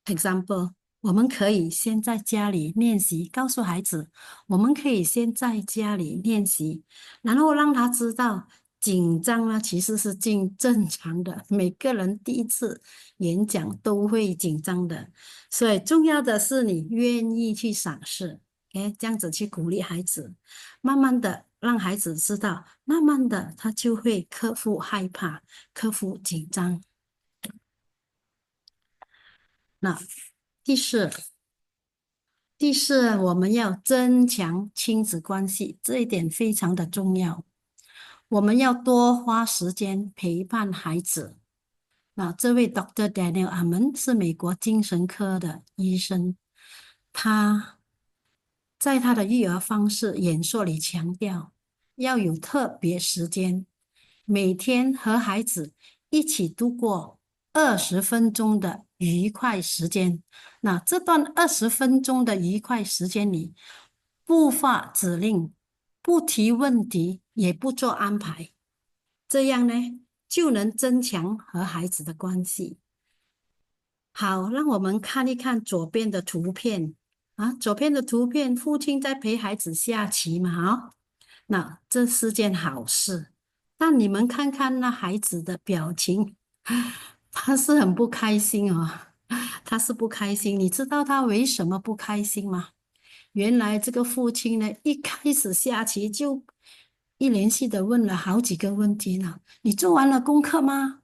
example，我们可以先在家里练习，告诉孩子，我们可以先在家里练习，然后让他知道紧张呢其实是正常的，每个人第一次演讲都会紧张的，所以重要的是你愿意去尝试，这样子去鼓励孩子，慢慢的让孩子知道，慢慢的他就会克服害怕，克服紧张。那第四，我们要增强亲子关系，这一点非常的重要。我们要多花时间陪伴孩子。那这位 Dr. Daniel Amen 是美国精神科的医生，他在他的育儿方式演说里强调，要有特别时间，每天和孩子一起度过20分钟的愉快时间。那这段20分钟的愉快时间里，不发指令，不提问题，也不做安排。这样呢，就能增强和孩子的关系。好，让我们看一看左边的图片啊，左边的图片，父亲在陪孩子下棋嘛，好，那这是件好事。但你们看看那孩子的表情，他是很不开心哦，他是不开心。你知道他为什么不开心吗？原来这个父亲呢，一开始下棋就一连续的问了好几个问题呢。你做完了功课吗？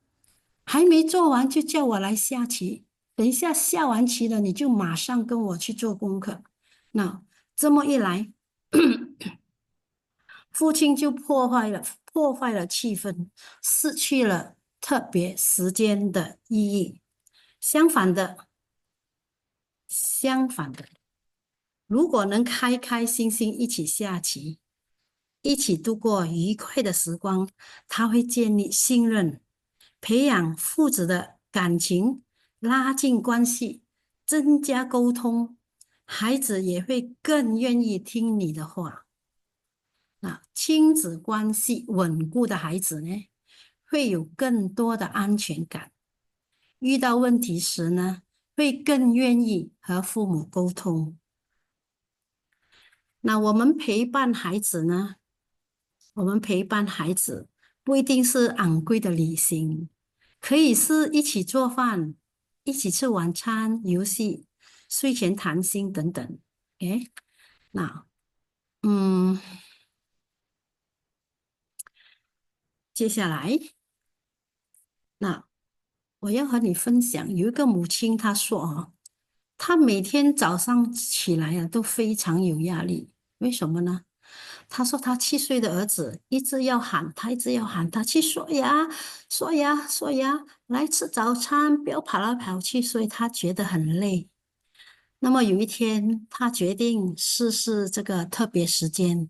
还没做完就叫我来下棋。等一下下完棋了，你就马上跟我去做功课。那这么一来，父亲就破坏了气氛，失去了特别时间的意义。相反的，如果能开开心心一起下棋，一起度过愉快的时光，他会建立信任，培养父子的感情，拉近关系，增加沟通，孩子也会更愿意听你的话。那亲子关系稳固的孩子呢，会有更多的安全感，遇到问题时呢，会更愿意和父母沟通。那我们陪伴孩子呢，不一定是昂贵的旅行，可以是一起做饭，一起吃晚餐、游戏、睡前谈心等等。诶，那嗯，接下来那我要和你分享，有一个母亲她说她每天早上起来都非常有压力，为什么呢？她说她7岁的儿子一直要喊她，一直要喊她去刷牙、刷牙、刷牙，来吃早餐，不要跑来跑去，所以她觉得很累。那么有一天，她决定试试这个特别时间，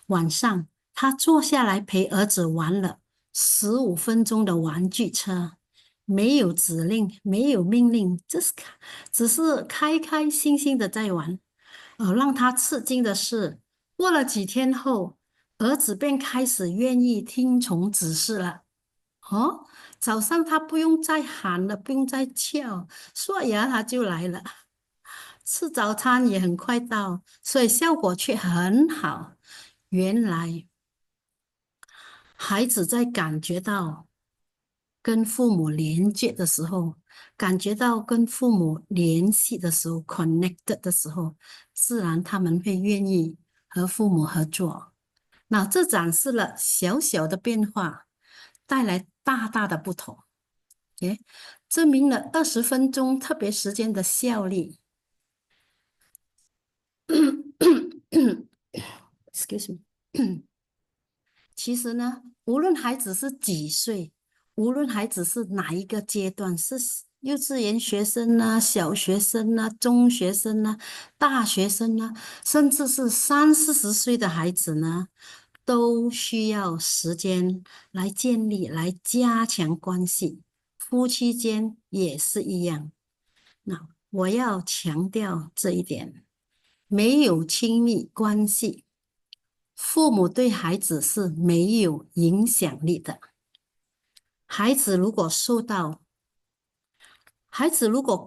晚上她坐下来陪儿子玩了15分钟的玩具车，没有指令，没有命令，只是开开心心的在玩。让他吃惊的是，过了几天后，儿子便开始愿意听从指示了。哦，早上他不用再喊了，不用再叫，刷牙他就来了，吃早餐也很快到，所以效果却很好。原来孩子在感觉到跟父母连接的时候，感觉到跟父母联系的时候 ，connected 的时候，自然他们会愿意和父母合作。那这展示了小小的变化，带来大大的不同，诶，证明了20分钟特别时间的效力。Excuse me 其实呢，无论孩子是几岁，无论孩子是哪一个阶段，是幼稚园学生呢、小学生呢、中学生呢、大学生呢，甚至是30-40岁的孩子呢，都需要时间来建立、来加强关系。夫妻间也是一样。那我要强调这一点，没有亲密关系，父母对孩子是没有影响力的。孩子如果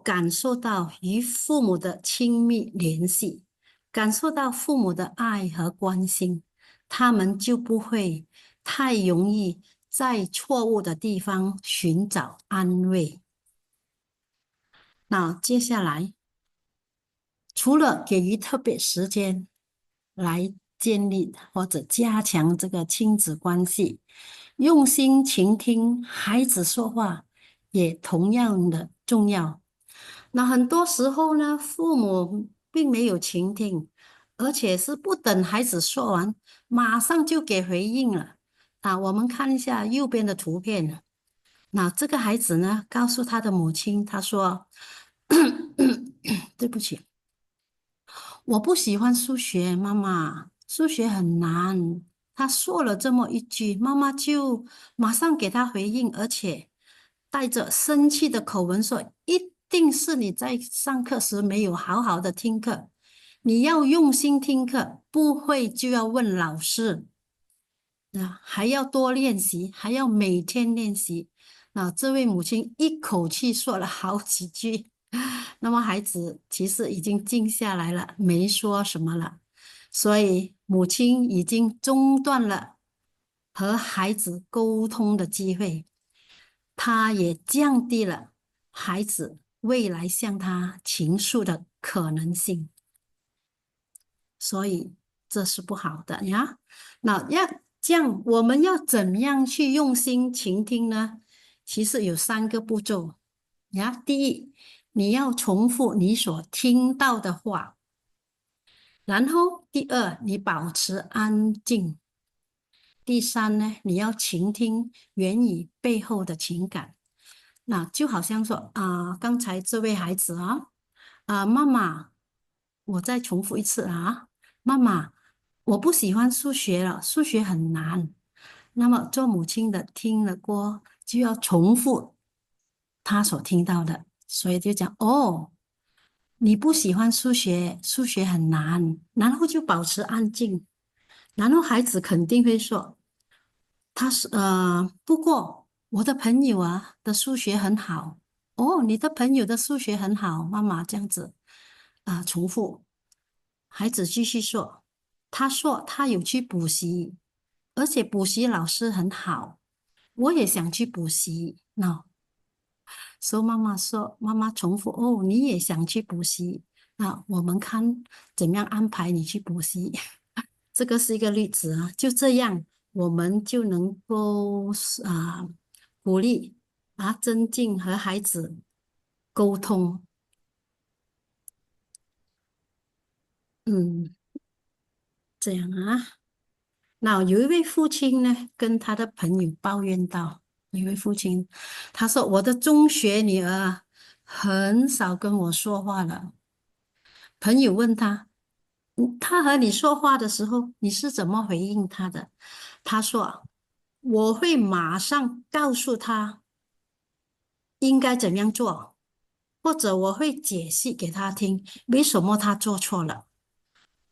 感受到与父母的亲密联系，感受到父母的爱和关心，他们就不会太容易在错误的地方寻找安慰。那接下来，除了给予特别时间来建立或者加强这个亲子关系，用心倾听孩子说话也同样的重要。那很多时候呢，父母并没有倾听，而且是不等孩子说完，马上就给回应了。我们看一下右边的图片。那这个孩子呢，告诉他的母亲，他说：“对不起，我不喜欢数学，妈妈，数学很难。”他说了这么一句，妈妈就马上给他回应，而且带着生气的口吻说：“一定是你在上课时没有好好的听课，你要用心听课，不会就要问老师。”还要多练习，还要每天练习。这位母亲一口气说了好几句，那么孩子其实已经静下来了，没说什么了，所以母亲已经中断了和孩子沟通的机会，她也降低了孩子未来向他倾诉的可能性。所以这是不好的呀。那这样，我们要怎么样去用心倾听呢？其实有3个步骤呀。第一，你要重复你所听到的话，然后第二，你保持安静。第三呢，你要倾听言语背后的情感。那就好像说刚才这位孩子妈妈，我再重复一次妈妈，我不喜欢数学了，数学很难。那么做母亲的听了过，就要重复他所听到的，所以就讲哦，你不喜欢数学，数学很难，然后就保持安静，然后孩子肯定会说。不过我的朋友的数学很好。哦，你的朋友的数学很好，妈妈这样子重复。孩子继续说，他说他有去补习，而且补习老师很好，我也想去补习。所以妈妈说，妈妈重复，哦，你也想去补习，那我们看怎么样安排你去补习。这个是一个例子就这样，我们就能够鼓励增进和孩子沟通。嗯，这样那有一位父亲呢，跟他的朋友抱怨道，有一位父亲，他说我的中学女儿很少跟我说话了。朋友问他，他和你说话的时候，你是怎么回应他的？他说，我会马上告诉他应该怎样做，或者我会解释给他听为什么他做错了。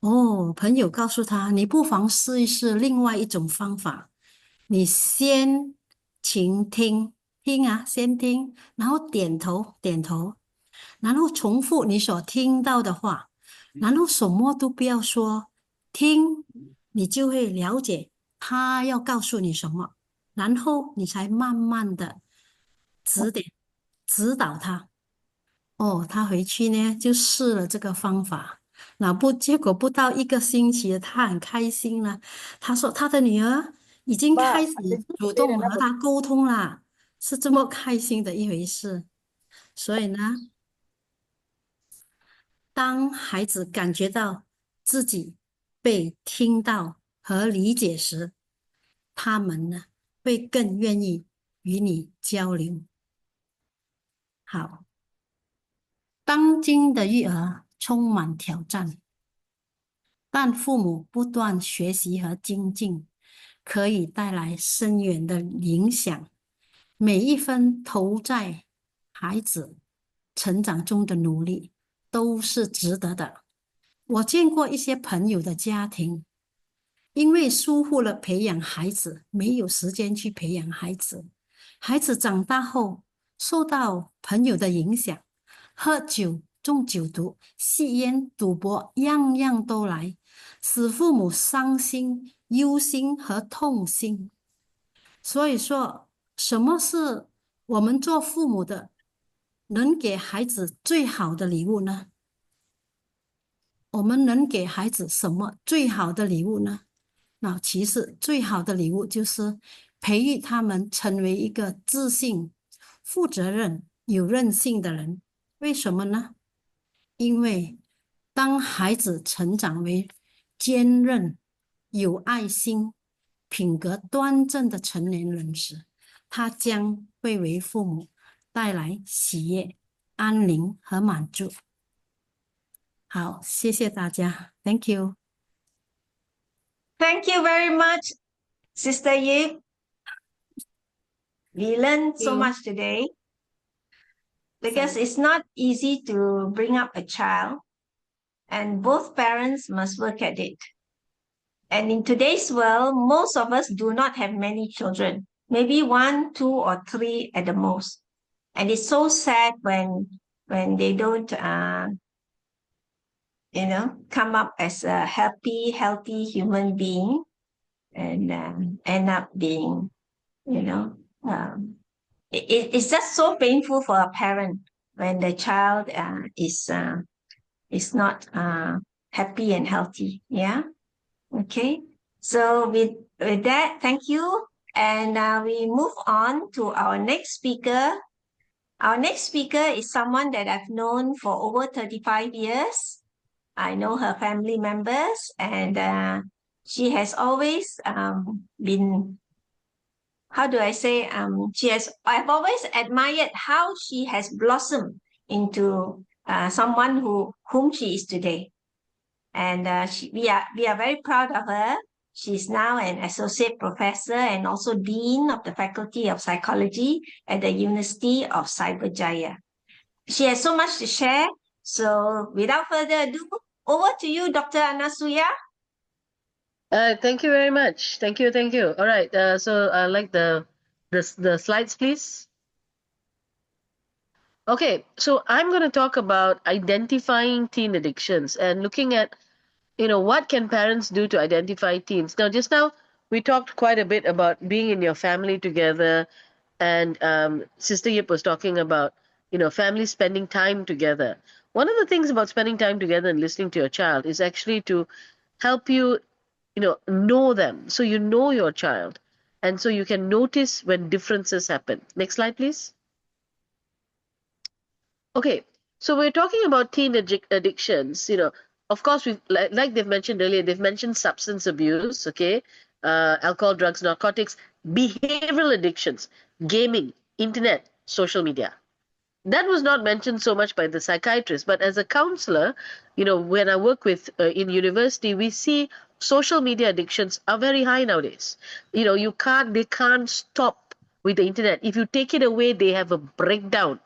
哦，朋友告诉他，你不妨试一试另外一种方法，你先倾听，先听，然后点头，点头，然后重复你所听到的话，然后什么都不要说，听，你就会了解他要告诉你什么，然后你才慢慢的指导他。哦，他回去呢就试了这个方法，结果不到1个星期，他很开心了。他说他的女儿已经开始主动和他沟通了，是这么开心的一回事。所以呢，当孩子感觉到自己被听到和理解时，他们呢会更愿意与你交流。好，当今的育儿充满挑战，但父母不断学习和精进，可以带来深远的影响。每一分投在孩子成长中的努力都是值得的。我见过一些朋友的家庭，因为疏忽了培养孩子，没有时间去培养孩子。孩子长大后，受到朋友的影响，喝酒、中酒毒、吸烟、赌博，样样都来，使父母伤心、忧心和痛心。所以说，什么是我们做父母的能给孩子最好的礼物呢？我们能给孩子什么最好的礼物呢？那其实最好的礼物就是培育他们成为一个自信、负责任、有韧性的人。为什么呢？因为当孩子成长为坚韧、有爱心、品格端正的成年人时，他将会为父母带来喜悦、安宁和满足。好，谢谢大家 ，Thank you。Thank you very much, Sister Yip. We learned so much today because it's not easy to bring up a child, and both parents must work at it. And in today's world, most of us do not have many children, maybe 1, 2, or 3 at the most. And it's so sad when they don't, come up as a happy, healthy human being and end up being, it's just so painful for a parent when the child is not happy and healthy. Yeah. Okay. So with that, thank you. And we move on to our next speaker. Our next speaker is someone that I've known for over 35 years. I know her family members, and she has always been, how do I say, I've always admired how she has blossomed into someone whom she is today. And we are very proud of her. She's now an associate professor and also dean of the Faculty of Psychology at the University of Cyberjaya. She has so much to share. So without further ado, over to you, Dr. Anasuya. Thank you very much. Thank you. All right. So I like the slides, please. Okay. So I'm going to talk about identifying teen addictions and looking at, what can parents do to identify teens. Now, just now we talked quite a bit about being in your family together, and Sister Yip was talking about, family spending time together. One of the things about spending time together and listening to your child is actually to help you know them, so you know your child, and so you can notice when differences happen. Next slide, please. Okay, so we're talking about teen addictions. Of course, we like they've mentioned earlier, they've mentioned substance abuse, okay, alcohol, drugs, narcotics, behavioral addictions, gaming, internet, social media. That was not mentioned so much by the psychiatrist, but as a counselor, when I work with in university, we see social media addictions are very high nowadays. They can't stop with the internet. If you take it away, they have a breakdown.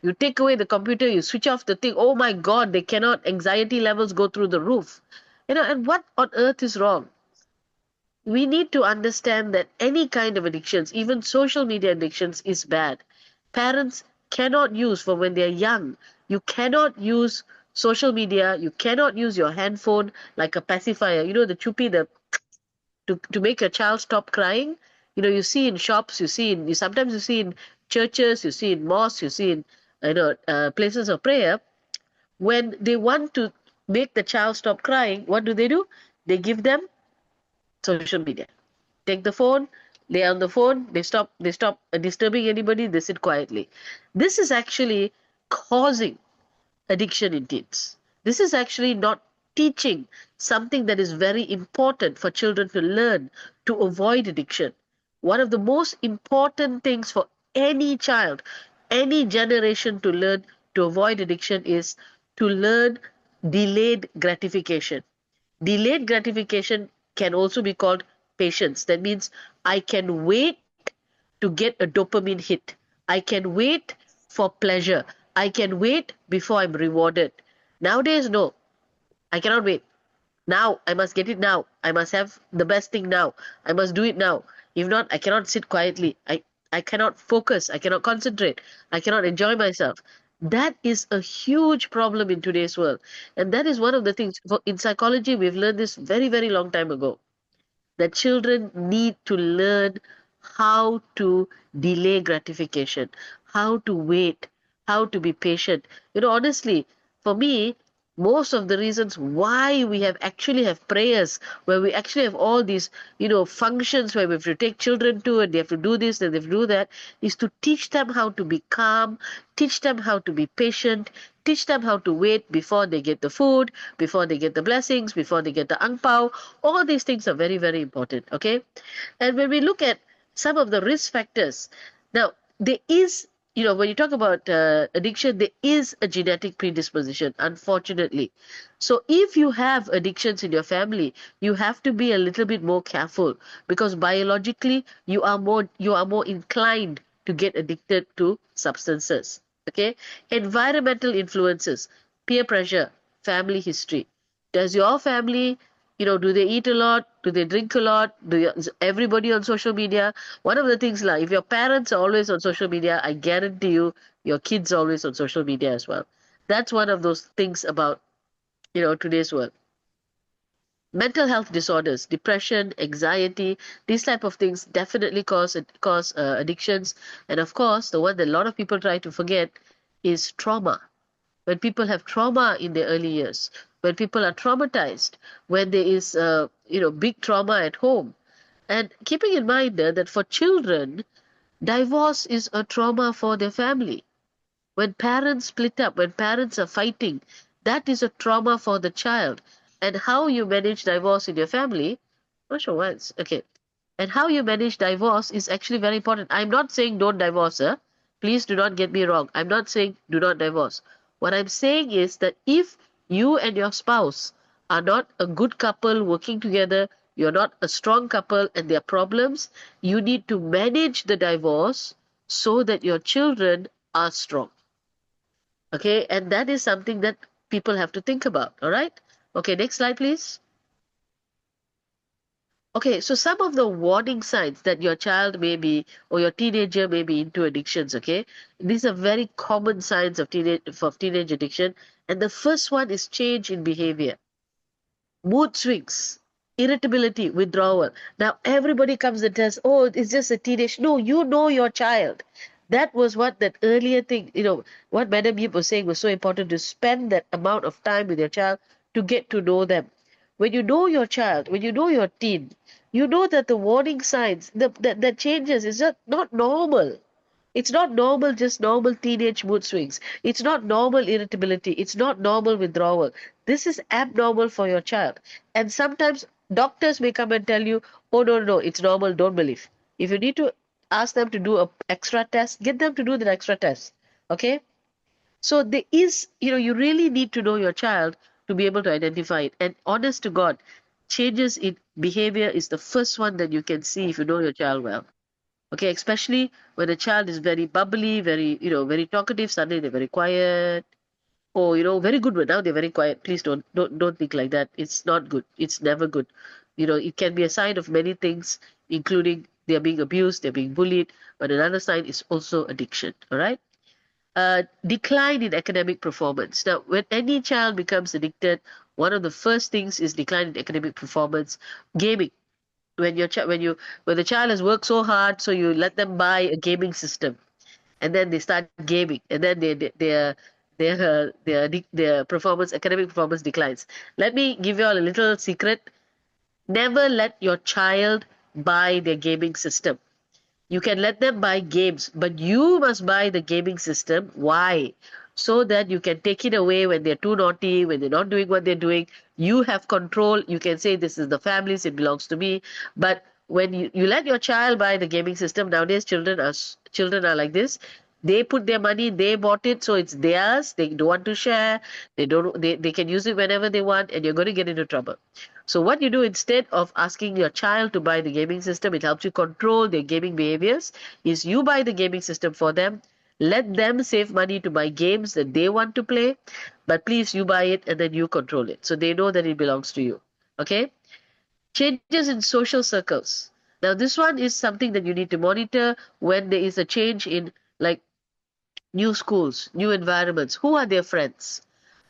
You take away the computer, you switch off the thing. Oh my God, they cannot. Anxiety levels go through the roof. And what on earth is wrong? We need to understand that any kind of addictions, even social media addictions, is bad. Parents cannot use, for when they're young, you cannot use social media, you cannot use your handphone like a pacifier. The chupi, to make your child stop crying. You see in shops, sometimes you see in churches, you see in mosques, you see in places of prayer. When they want to make the child stop crying, what do? They give them social media. Take the phone, lay on the phone, they stop disturbing anybody, they sit quietly. This is actually causing addiction in teens. This is actually not teaching something that is very important for children to learn to avoid addiction. One of the most important things for any child, any generation to learn to avoid addiction is to learn delayed gratification. Delayed gratification can also be called patience. That means I can wait to get a dopamine hit. I can wait for pleasure. I can wait before I'm rewarded. Nowadays, no, I cannot wait. Now, I must get it now. I must have the best thing now. I must do it now. If not, I cannot sit quietly. I cannot focus. I cannot concentrate. I cannot enjoy myself. That is a huge problem in today's world. And that is one of the things. In psychology, we've learned this very, very long time ago, that children need to learn how to delay gratification, how to wait, how to be patient. Honestly, for me, most of the reasons why we have prayers, where we actually have all these, functions where we have to take children to, and they have to do this and they have to do that, is to teach them how to be calm, teach them how to be patient, teach them how to wait before they get the food, before they get the blessings, before they get the ang pao. All these things are very, very important, okay? And when we look at some of the risk factors, now, there is, when you talk about addiction, there is a genetic predisposition, unfortunately. So if you have addictions in your family, you have to be a little bit more careful, because biologically you are more inclined to get addicted to substances. Okay, environmental influences, peer pressure, family history. Does your family do they eat a lot? Do they drink a lot? Is everybody on social media? One of the things, like, if your parents are always on social media, I guarantee you, your kids are always on social media as well. That's one of those things about, today's world. Mental health disorders, depression, anxiety, these type of things definitely cause addictions. And of course, the one that a lot of people try to forget is trauma. When people have trauma in their early years, when people are traumatized, when there is big trauma at home. And keeping in mind that for children, divorce is a trauma for their family. When parents split up, when parents are fighting, that is a trauma for the child. And how you manage divorce in your family, not sure once, okay. And how you manage divorce is actually very important. I'm not saying don't divorce, huh? Please do not get me wrong. I'm not saying do not divorce. What I'm saying is that if you and your spouse are not a good couple working together, you're not a strong couple and there are problems, you need to manage the divorce so that your children are strong. Okay, and that is something that people have to think about. All right. Okay, next slide, please. Okay, so some of the warning signs that your child may be or your teenager may be into addictions, okay? These are very common signs of teenage addiction. And the first one is change in behavior. Mood swings, irritability, withdrawal. Now everybody comes and tells, oh, it's just a teenage. No, you know your child. That was what that earlier thing, what Madam Yip was saying was so important, to spend that amount of time with your child to get to know them. When you know your child, when you know your teen, you know that the warning signs, that changes is just not normal. It's not normal, just normal teenage mood swings. It's not normal irritability. It's not normal withdrawal. This is abnormal for your child. And sometimes doctors may come and tell you, oh, no, it's normal, don't believe. If you need to ask them to do an extra test, get them to do the extra test. Okay? So there is, you really need to know your child to be able to identify it. And honest to God, changes in behavior is the first one that you can see if you know your child well. Okay, especially when a child is very bubbly, very talkative, suddenly they're very quiet. Or, very good, but now they're very quiet. Please don't think like that. It's not good. It's never good. It can be a sign of many things, including they're being abused, they're being bullied, but another sign is also addiction. All right. Decline in academic performance. Now, when any child becomes addicted, one of the first things is decline in academic performance. Gaming. When the child has worked so hard, so you let them buy a gaming system, and then they start gaming, and then their academic performance declines. Let me give you all a little secret. Never let your child buy their gaming system. You can let them buy games, but you must buy the gaming system. Why? So that you can take it away when they're too naughty, when they're not doing what they're doing. You have control. You can say, this is the family's, it belongs to me. But when you let your child buy the gaming system, nowadays children are like this. They put their money, they bought it, so it's theirs. They don't want to share. They can use it whenever they want, and you're going to get into trouble. So what you do, instead of asking your child to buy the gaming system, it helps you control their gaming behaviors, is you buy the gaming system for them. Let them save money to buy games that they want to play, but please, you buy it and then you control it. So they know that it belongs to you. Okay? Changes in social circles. Now, this one is something that you need to monitor when there is a change in, like, new schools, new environments. Who are their friends?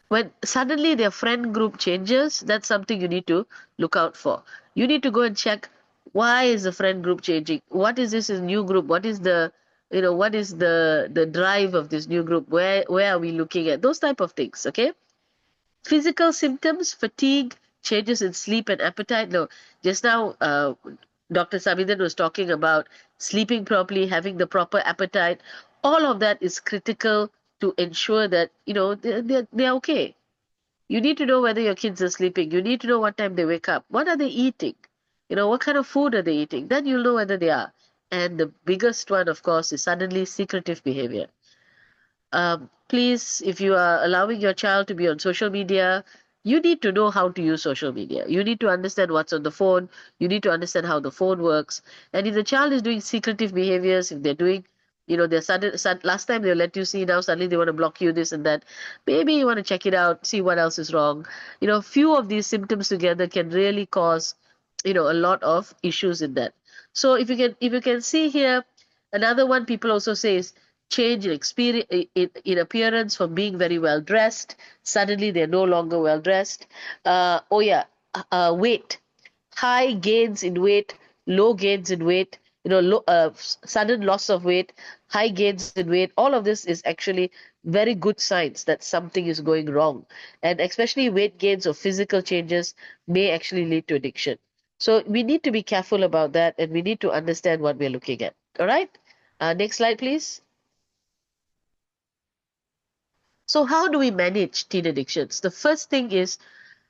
When suddenly their friend group changes, that's something you need to look out for. You need to go and check, why is the friend group changing? What is this new group? What is the drive of this new group? Where are we looking at? Those type of things, okay? Physical symptoms, fatigue, changes in sleep and appetite. No, just now Dr. Samidan was talking about sleeping properly, having the proper appetite. All of that is critical to ensure that, they're okay. You need to know whether your kids are sleeping. You need to know what time they wake up. What are they eating? What kind of food are they eating? Then you'll know whether they are. And the biggest one, of course, is suddenly secretive behavior. Please, if you are allowing your child to be on social media, you need to know how to use social media. You need to understand what's on the phone. You need to understand how the phone works. And if the child is doing secretive behaviors, if they're doing You know, last time they let you see, now suddenly they want to block you, this and that. Maybe you want to check it out, see what else is wrong. You know, few of these symptoms together can really cause, you know, a lot of issues in that. So if you can see here, another one people also say is change in experience, in appearance, from being very well dressed. Suddenly they're no longer well dressed. Weight, high gains in weight, low gains in weight, you know, sudden loss of weight, high gains in weight. All of this is actually very good signs that something is going wrong. And especially weight gains or physical changes may actually lead to addiction. So we need to be careful about that, and we need to understand what we're looking at. All right. Next slide, please. So how do we manage teen addictions? The first thing is,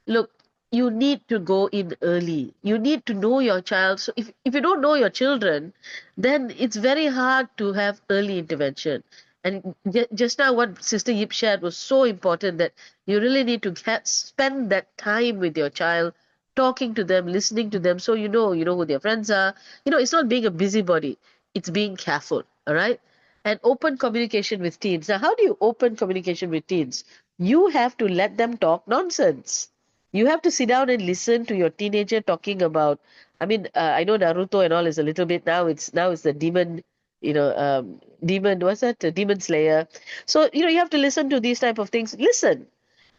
look, you need to go in early. You need to know your child. So if you don't know your children, then it's very hard to have early intervention. And just now what Sister Yip shared was so important, that you really need to spend that time with your child, talking to them, listening to them, so you know who their friends are. You know, it's not being a busybody, it's being careful, all right? And open communication with teens. Now, how do you open communication with teens? You have to let them talk nonsense. You have to sit down and listen to your teenager talking about, I mean, I know Naruto and all is a little bit, now it's the demon, demon, what's that? Demon Slayer. So, you know, you have to listen to these type of things. Listen,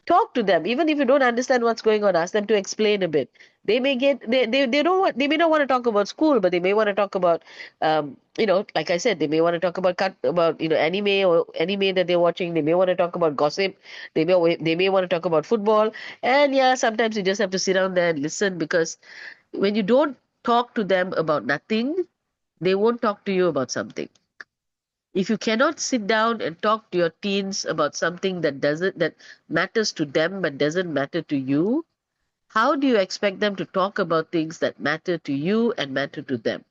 talk to them. Even if you don't understand what's going on, ask them to explain a bit. They may they may not want to talk about school, but they may want to talk about, like I said, they may want to talk about anime that they're watching. They may want to talk about gossip. They may want to talk about football. And yeah, sometimes you just have to sit down there and listen, because when you don't talk to them about nothing, they won't talk to you about something. If you cannot sit down and talk to your teens about something that matters to them but doesn't matter to you, how do you expect them to talk about things that matter to you and matter to them?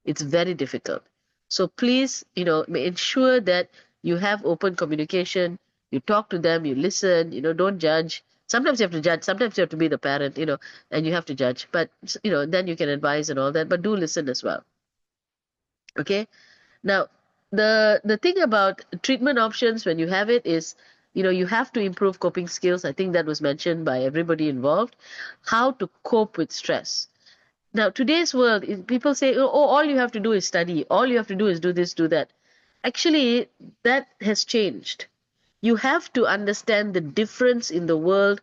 It's very difficult. So please, ensure that you have open communication. You talk to them, you listen, don't judge. Sometimes you have to judge, sometimes you have to be the parent, and you have to judge. But then you can advise and all that, but do listen as well. Okay? Now, the thing about treatment options when you have it is, you have to improve coping skills. I think that was mentioned by everybody involved. How to cope with stress. Now, today's world, people say, oh, all you have to do is study. All you have to do is do this, do that. Actually, that has changed. You have to understand the difference in the world.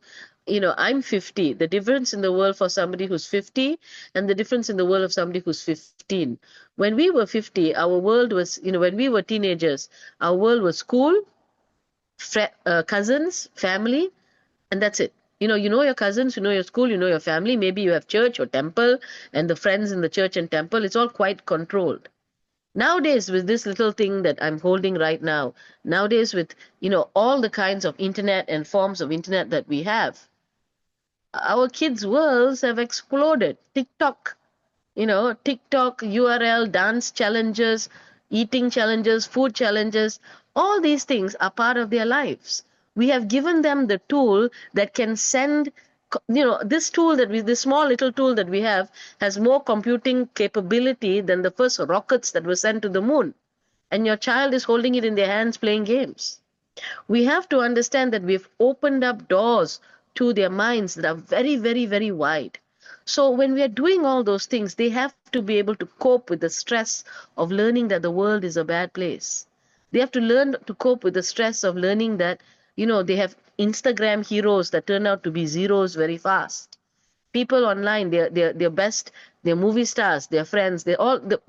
I'm 50. The difference in the world for somebody who's 50 and the difference in the world of somebody who's 15. When we were 50, our world was, when we were teenagers, our world was school, cousins, family, and that's it. You know your cousins, you know your school, you know your family. Maybe you have church or temple and the friends in the church and temple. It's all quite controlled. Nowadays, with this little thing that I'm holding right now, nowadays with, all the kinds of internet and forms of internet that we have, our kids' worlds have exploded. TikTok, URL, dance challenges, eating challenges, food challenges, all these things are part of their lives. We have given them the tool that can send, this small little tool that we have has more computing capability than the first rockets that were sent to the moon. And your child is holding it in their hands playing games. We have to understand that we've opened up doors to their minds that are very, very, very wide. So when we are doing all those things, they have to be able to cope with the stress of learning that the world is a bad place. They have to learn to cope with the stress of learning that, they have Instagram heroes that turn out to be zeros very fast. People online, they're best, they're movie stars, they're friends,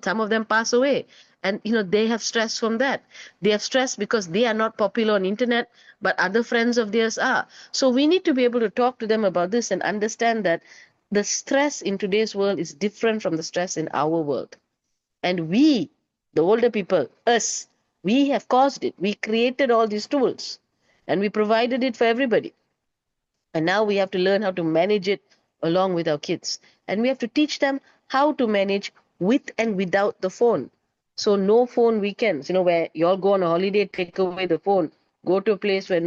some of them pass away. And they have stress from that. They have stress because they are not popular on internet, but other friends of theirs are. So we need to be able to talk to them about this and understand that the stress in today's world is different from the stress in our world. And we, the older people, us, we have caused it. We created all these tools and we provided it for everybody. And now we have to learn how to manage it along with our kids. And we have to teach them how to manage with and without the phone. So no phone weekends, where you all go on a holiday, take away the phone, go to a place where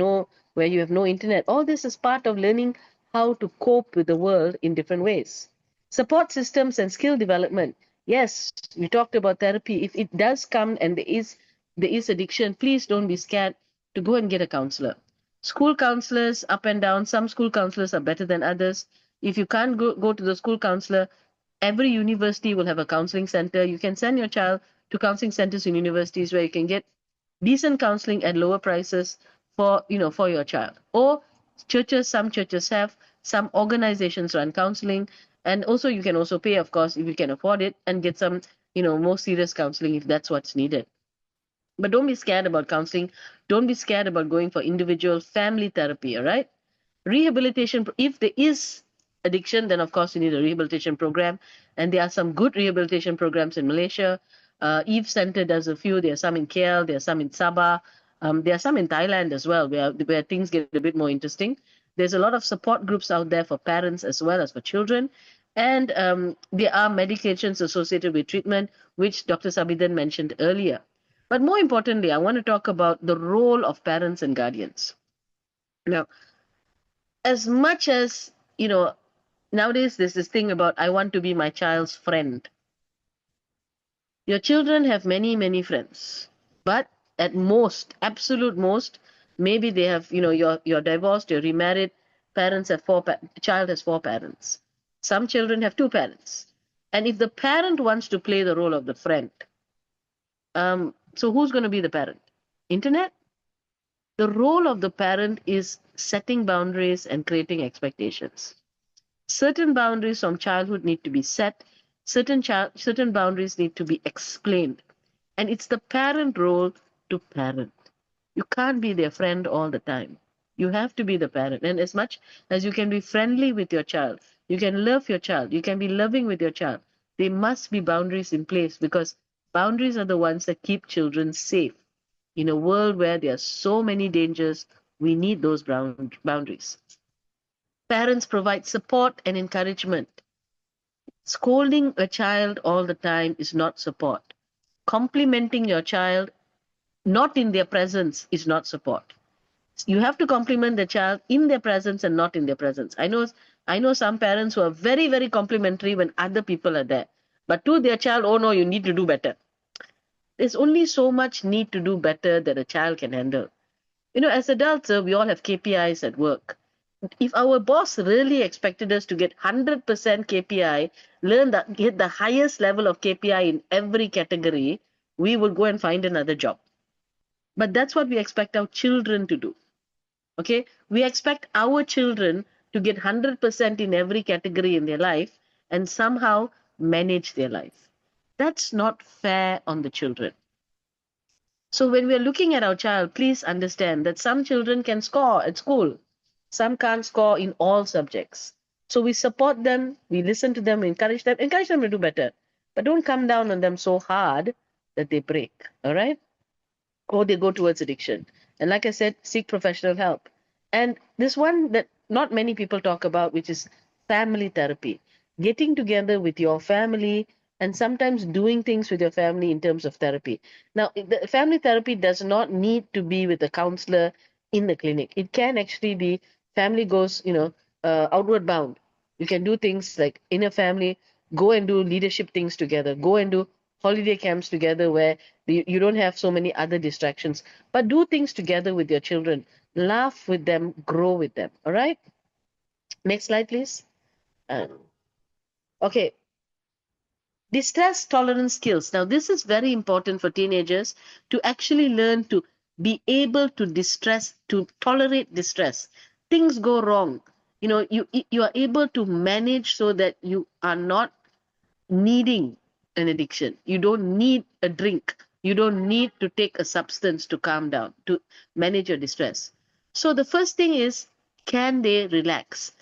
you have no internet. All this is part of learning how to cope with the world in different ways. Support systems and skill development. Yes, we talked about therapy. If it does come and there is addiction, please don't be scared to go and get a counselor. School counselors, up and down, some school counselors are better than others. If you can't go to the school counselor, every university will have a counseling center. You can send your child to counseling centers in universities where you can get decent counseling at lower prices for your child. Or churches, some churches have, some organizations run counseling, and also you can also pay, of course, if you can afford it, and get some more serious counseling if that's what's needed. But don't be scared about counseling. Don't be scared about going for individual family therapy. All right. Rehabilitation, if there is addiction, then of course you need a rehabilitation program, and there are some good rehabilitation programs in Malaysia. Eve Center does a few. There are some in KL, there are some in Sabah, there are some in Thailand as well, where things get a bit more interesting. There's a lot of support groups out there for parents as well as for children, and there are medications associated with treatment, which Dr. Sabidan mentioned earlier. But more importantly, I want to talk about the role of parents and guardians. Now, as much as nowadays there's this thing about I want to be my child's friend. Your children have many, many friends, but at most, absolute most, maybe they have, you're divorced, you're remarried, parents have child has four parents. Some children have two parents. And if the parent wants to play the role of the friend, so who's going to be the parent? Internet? The role of the parent is setting boundaries and creating expectations. Certain boundaries from childhood need to be set. Certain boundaries need to be explained. And it's the parent role to parent. You can't be their friend all the time. You have to be the parent. And as much as you can be friendly with your child, you can love your child, you can be loving with your child, there must be boundaries in place, because boundaries are the ones that keep children safe. In a world where there are so many dangers, we need those boundaries. Parents provide support and encouragement. Scolding a child all the time is not support. Complimenting your child not in their presence is not support. You have to compliment the child in their presence and not in their presence. I know some parents who are very, very complimentary when other people are there. But to their child, oh no, you need to do better. There's only so much need to do better that a child can handle. As adults, we all have KPIs at work. If our boss really expected us to get 100% KPI, get the highest level of KPI in every category, we would go and find another job. But that's what we expect our children to do. Okay? We expect our children to get 100% in every category in their life and somehow manage their life. That's not fair on the children. So when we're looking at our child, please understand that some children can score at school. Some can't score in all subjects. So we support them, we listen to them, encourage them to do better. But don't come down on them so hard that they break, all right? Or they go towards addiction. And like I said, seek professional help. And this one that not many people talk about, which is family therapy. Getting together with your family and sometimes doing things with your family in terms of therapy. Now, the family therapy does not need to be with a counselor in the clinic. It can actually be family goes, outward bound. You can do things like in a family, go and do leadership things together, go and do holiday camps together where you don't have so many other distractions, but do things together with your children, laugh with them, grow with them. All right. Next slide, please. Okay. Distress tolerance skills. Now, this is very important for teenagers to actually learn to be able to tolerate distress. Things go wrong. You are able to manage so that you are not needing an addiction. You don't need a drink. You don't need to take a substance to calm down, to manage your distress. So the first thing is, can they relax?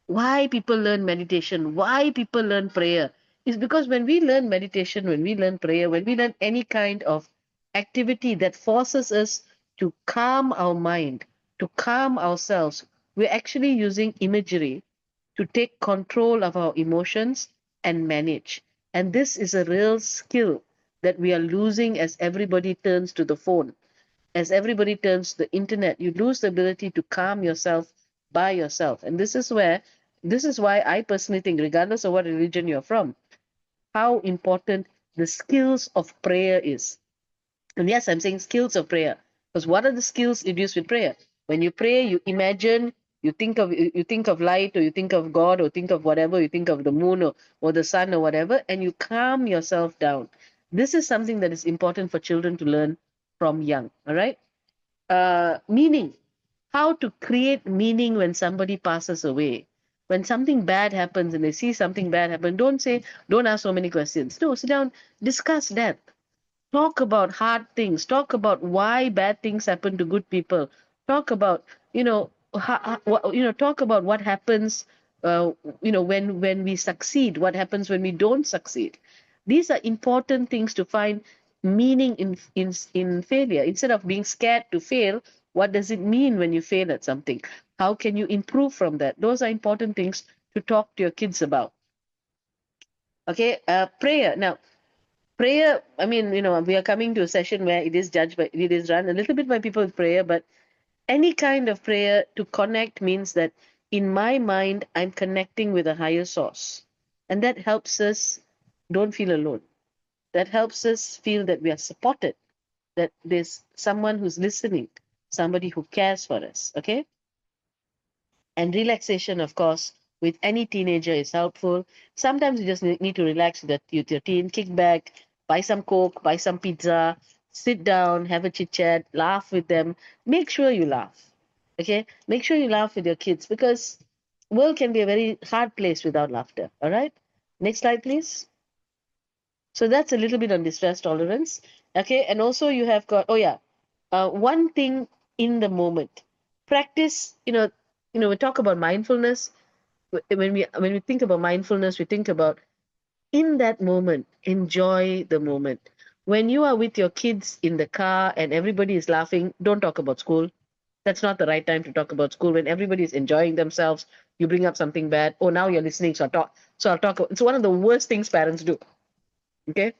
Why people learn meditation, why people learn prayer, is because when we learn meditation, when we learn prayer, when we learn any kind of activity that forces us to calm our mind, to calm ourselves, we're actually using imagery to take control of our emotions and manage. And this is a real skill that we are losing as everybody turns to the phone, as everybody turns to the internet. You lose the ability to calm yourself by yourself. And this is why I personally think, regardless of what religion you're from, how important the skills of prayer is. And yes, I'm saying skills of prayer, because what are the skills induced with prayer? When you pray, you imagine, you think of light, or you think of God, or think of whatever, you think of the moon, or the sun, or whatever, and you calm yourself down. This is something that is important for children to learn from young. All right. Meaning, how to create meaning when somebody passes away. When something bad happens and they see something bad happen, don't ask so many questions. No, sit down, discuss that. Talk about hard things. Talk about why bad things happen to good people. Talk about, talk about what happens, when we succeed. What happens when we don't succeed? These are important things to find meaning in failure. Instead of being scared to fail, what does it mean when you fail at something? How can you improve from that? Those are important things to talk to your kids about. Okay, prayer. Now, prayer, I mean, we are coming to a session where it is run a little bit by people with prayer, but any kind of prayer to connect means that in my mind, I'm connecting with a higher source. And that helps us don't feel alone. That helps us feel that we are supported, that there's someone who's listening, somebody who cares for us. Okay. And relaxation, of course, with any teenager is helpful. Sometimes you just need to relax with your teen, kick back, buy some Coke, buy some pizza, sit down, have a chit chat, laugh with them. Make sure you laugh. Okay? Make sure you laugh with your kids, because world can be a very hard place without laughter. All right? Next slide, please. So that's a little bit on distress tolerance. Okay, and also you have got, one thing in the moment. Practice, we talk about mindfulness. When we think about mindfulness, we think about in that moment, enjoy the moment. When you are with your kids in the car and everybody is laughing, don't talk about school. That's not the right time to talk about school. When everybody is enjoying themselves, you bring up something bad. Oh, now you're listening, so I'll talk. It's one of the worst things parents do. Okay,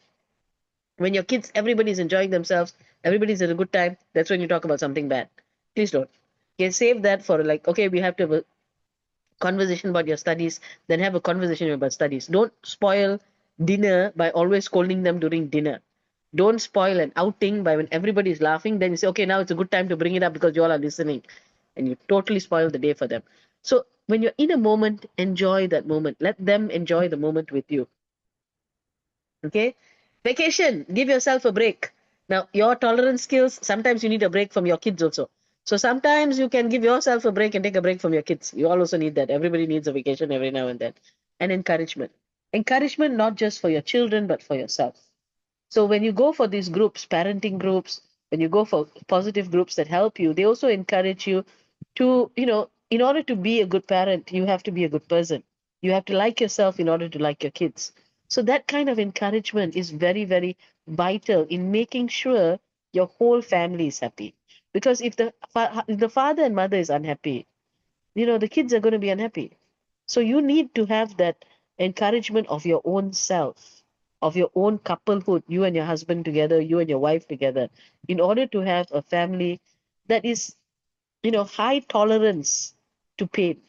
when your kids, everybody's enjoying themselves, everybody's at a good time, that's when you talk about something bad. Please don't. Okay, save that for, like, okay, we have to have a conversation about your studies, then have a conversation about studies. Don't spoil dinner by always scolding them during dinner. Don't spoil an outing by when everybody is laughing, then you say, okay, now it's a good time to bring it up because you all are listening, and you totally spoil the day for them. So when you're in a moment, enjoy that moment. Let them enjoy the moment with you. Okay. Vacation, give yourself a break. Now, your tolerance skills, sometimes you need a break from your kids also. So sometimes you can give yourself a break and take a break from your kids. You all also need that. Everybody needs a vacation every now and then. And encouragement. Encouragement not just for your children, but for yourself. So when you go for these groups, parenting groups, when you go for positive groups that help you, they also encourage you to, in order to be a good parent, you have to be a good person. You have to like yourself in order to like your kids. So that kind of encouragement is very, very vital in making sure your whole family is happy. Because if the father and mother is unhappy, the kids are going to be unhappy. So you need to have that encouragement of your own self, of your own couplehood, you and your husband together, you and your wife together, in order to have a family that is, high tolerance to pain,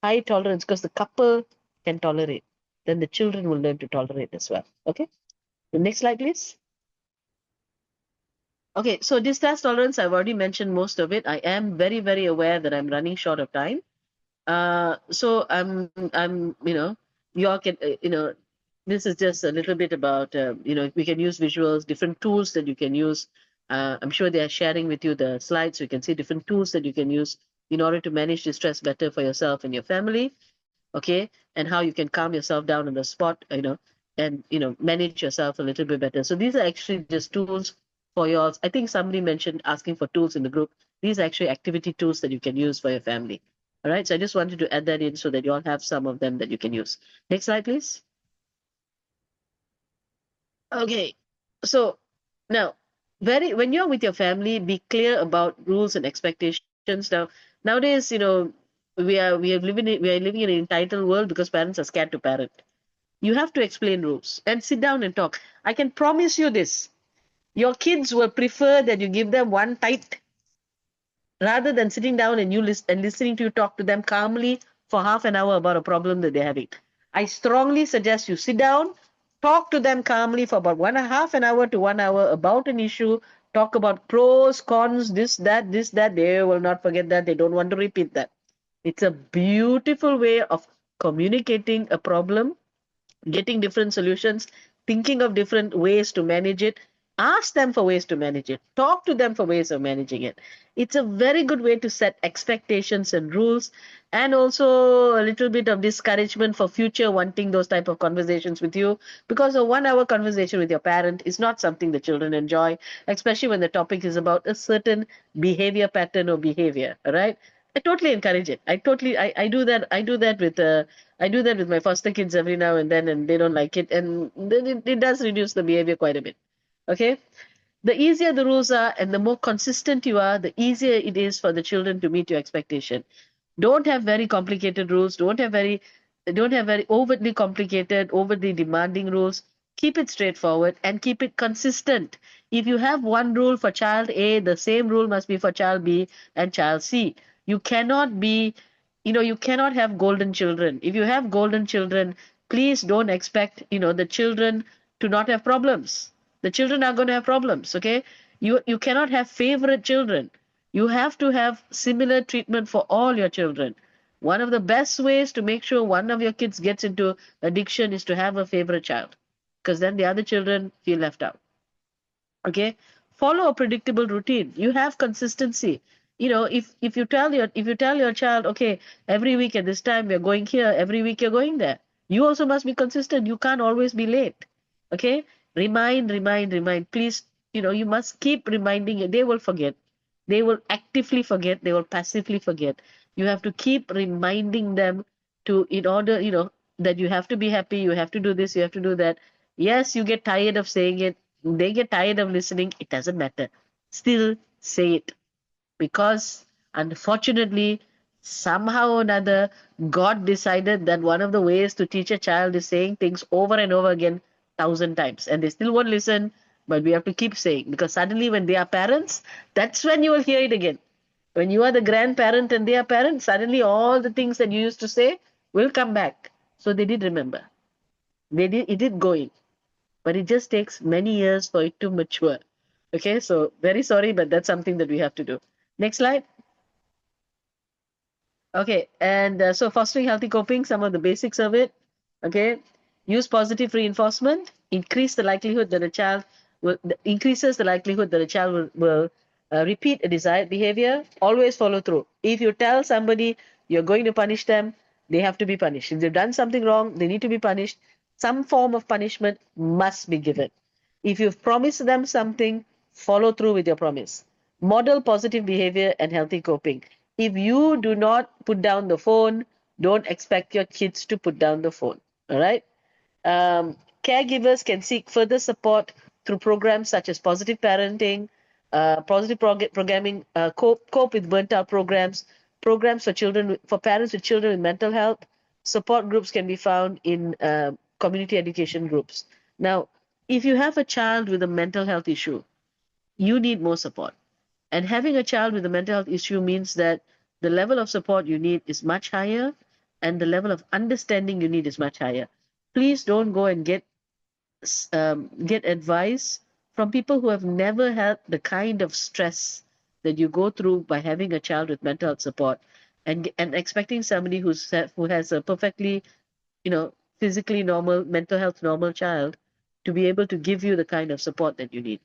high tolerance, because the couple can tolerate. Then the children will learn to tolerate as well. Okay. The next slide, please. Okay, so distress tolerance, I've already mentioned most of it. I am very, very aware that I'm running short of time. So I'm, you all can, this is just a little bit about, we can use visuals, different tools that you can use. I'm sure they are sharing with you the slides, so you can see different tools that you can use in order to manage distress better for yourself and your family. Okay, and how you can calm yourself down on the spot, and manage yourself a little bit better. So these are actually just tools for yours. I think somebody mentioned asking for tools in the group. These are actually activity tools that you can use for your family. All right, so I just wanted to add that in so that you all have some of them that you can use. Next slide, please. Okay, so now, when you're with your family, be clear about rules and expectations. Now, nowadays, we are living in an entitled world because parents are scared to parent. You have to explain rules and sit down and talk. I can promise you this: your kids will prefer that you give them one tight rather than sitting down and listening to you talk to them calmly for half an hour about a problem that they're having. I strongly suggest you sit down, Talk to them calmly for about half an hour to 1 hour about an issue. Talk about pros, cons, this, that, this, that. They will not forget that. They don't want to repeat that. It's a beautiful way of communicating a problem, getting different solutions, thinking of different ways to manage it. Ask them for ways to manage it. Talk to them for ways of managing it. It's a very good way to set expectations and rules, and also a little bit of discouragement for future wanting those type of conversations with you, because a 1 hour conversation with your parent is not something the children enjoy, especially when the topic is about a certain behavior pattern or behavior. All right. I totally encourage it. I do that. I do that with my foster kids every now and then, and they don't like it, and then it does reduce the behavior quite a bit. Okay, the easier the rules are and the more consistent you are, the easier it is for the children to meet your expectation. Don't have very complicated rules. Don't have very overtly complicated, overly demanding rules. Keep it straightforward and keep it consistent. If you have one rule for child A, the same rule must be for child B and child C. You cannot be, you cannot have golden children. If you have golden children, please don't expect, the children to not have problems. The children are going to have problems, okay? You cannot have favorite children. You have to have similar treatment for all your children. One of the best ways to make sure one of your kids gets into addiction is to have a favorite child, because then the other children feel left out. Okay, follow a predictable routine. You have consistency. If you tell your child, okay, every week at this time we're going here, every week you're going there, you also must be consistent. You can't always be late. Okay, remind, please. You must keep reminding you. They will forget. They will actively forget. They will passively forget. You have to keep reminding them to, in order, that you have to be happy, you have to do this, you have to do that. Yes, you get tired of saying it, they get tired of listening, it doesn't matter. Still say it, because unfortunately, somehow or another, God decided that one of the ways to teach a child is saying things over and over again 1,000 times, and they still won't listen. But we have to keep saying, because suddenly when they are parents, that's when you will hear it again. When you are the grandparent and they are parents, suddenly all the things that you used to say will come back. So they did remember. It did go in, but it just takes many years for it to mature. Okay, so very sorry, but that's something that we have to do. Next slide. Okay, and so fostering healthy coping, some of the basics of it. Okay, use positive reinforcement, increases the likelihood that a child will repeat a desired behavior. Always follow through. If you tell somebody you're going to punish them, they have to be punished. If they've done something wrong, they need to be punished. Some form of punishment must be given. If you've promised them something, follow through with your promise. Model positive behavior and healthy coping. If you do not put down the phone, don't expect your kids to put down the phone. All right. Caregivers can seek further support through programs such as positive parenting, positive programming, cope with burnt out programs for parents with children with mental health. Support groups can be found in community education groups. Now, if you have a child with a mental health issue, you need more support. And having a child with a mental health issue means that the level of support you need is much higher, and the level of understanding you need is much higher. Please don't go and get advice from people who have never had the kind of stress that you go through by having a child with mental health support, and expecting somebody who has a perfectly, physically normal, mental health normal child to be able to give you the kind of support that you need.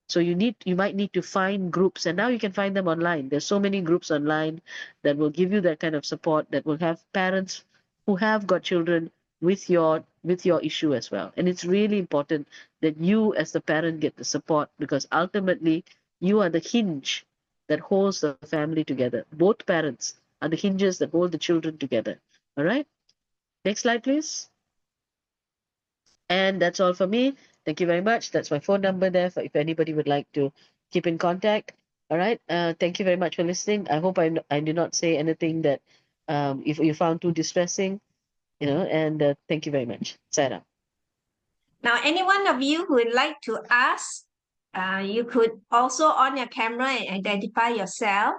So you might need to find groups, and now you can find them online. There's so many groups online that will give you that kind of support, that will have parents who have got children with your issue as well. And it's really important that you as the parent get the support, because ultimately you are the hinge that holds the family together. Both parents are the hinges that hold the children together. All right. Next slide, please. And that's all for me. Thank you very much. That's my phone number there for if anybody would like to keep in contact. All right. Thank you very much for listening. I hope I did not say anything that if you found too distressing, and thank you very much. Sarah. Now, any one of you who would like to ask, you could also on your camera and identify yourself.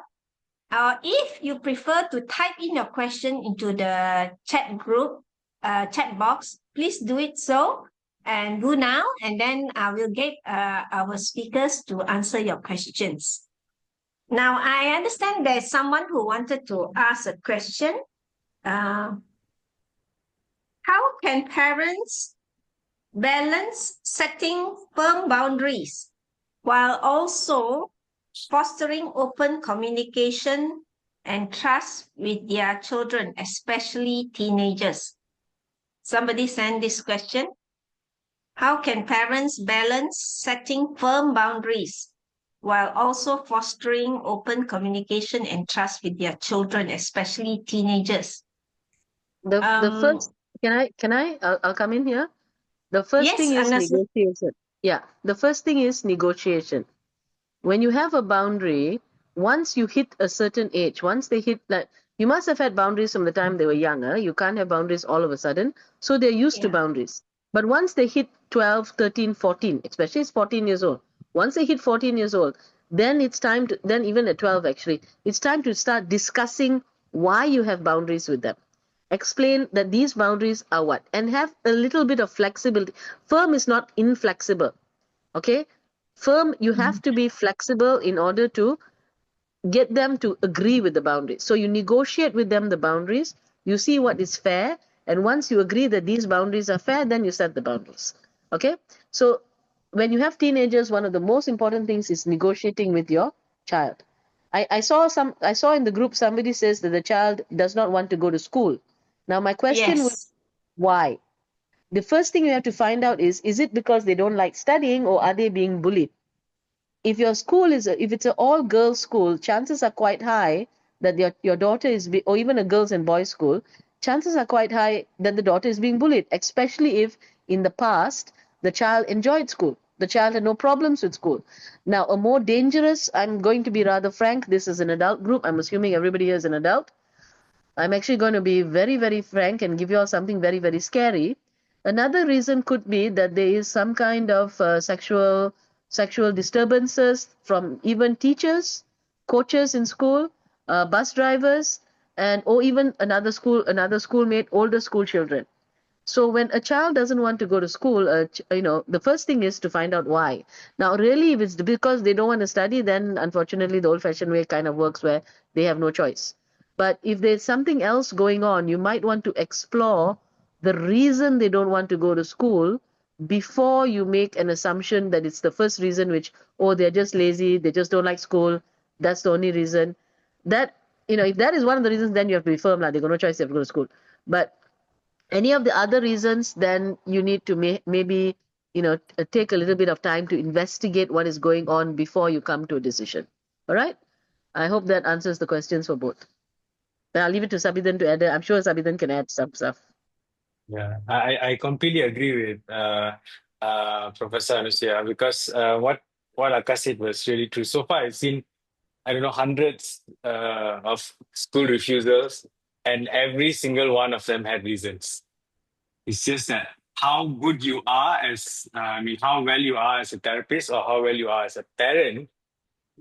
If you prefer to type in your question into the chat group, chat box, please do it so. and Gu now, and then I will get our speakers to answer your questions. Now, I understand there's someone who wanted to ask a question. How can parents balance setting firm boundaries while also fostering open communication and trust with their children, especially teenagers? Somebody sent this question. How can parents balance setting firm boundaries while also fostering open communication and trust with their children, especially teenagers? The first, I'll come in here. The first Yes, thing is Agnes. negotiation. Yeah, the first thing is negotiation. When you have a boundary, once you hit a certain age, once they hit that, you must have had boundaries from the time they were younger. You can't have boundaries all of a sudden. So they're used to Yeah. boundaries. But once they hit 12, 13, 14, especially it's 14 years old, once they hit 14 years old, then it's time to, then even at 12 actually, it's time to start discussing why you have boundaries with them. Explain that these boundaries are what, and have a little bit of flexibility. Firm is not inflexible. Okay? Firm, you have to be flexible in order to get them to agree with the boundaries. So you negotiate with them the boundaries, you see what is fair, and once you agree that these boundaries are fair, then you set the boundaries. Okay? So when you have teenagers, one of the most important things is negotiating with your child. I saw in the group somebody says that the child does not want to go to school. Now my question was, Yes. why? The first thing you have to find out is it because they don't like studying, or are they being bullied? If your school if it's an all girls school, chances are quite high that your daughter is or even a girls and boys school, chances are quite high that the daughter is being bullied, especially if in the past the child enjoyed school, the child had no problems with school. Now a more dangerous, I'm going to be rather frank, this is an adult group, I'm assuming everybody here is an adult. I'm actually going to be very, very frank and give you all something very, very scary. Another reason could be that there is some kind of sexual disturbances from even teachers, coaches in school, bus drivers, and or even another schoolmate, older school children. So when a child doesn't want to go to school, the first thing is to find out why. Now, really, if it's because they don't want to study, then unfortunately the old-fashioned way kind of works where they have no choice. But if there's something else going on, you might want to explore the reason they don't want to go to school before you make an assumption that it's the first reason, which, oh, they're just lazy, they just don't like school, that's the only reason. That, if that is one of the reasons, then you have to be firm, like, they've got no choice, they have to go to school. But any of the other reasons, then you need to maybe take a little bit of time to investigate what is going on before you come to a decision. All right? I hope that answers the questions for both. Then I'll leave it to Sabidan to add. I'm sure Sabidan can add some stuff. Yeah, I completely agree with Professor Anusia, because what Akash said was really true. So far, I've seen, I don't know, hundreds of school refusals, and every single one of them had reasons. It's just that how good you are how well you are as a therapist, or how well you are as a parent,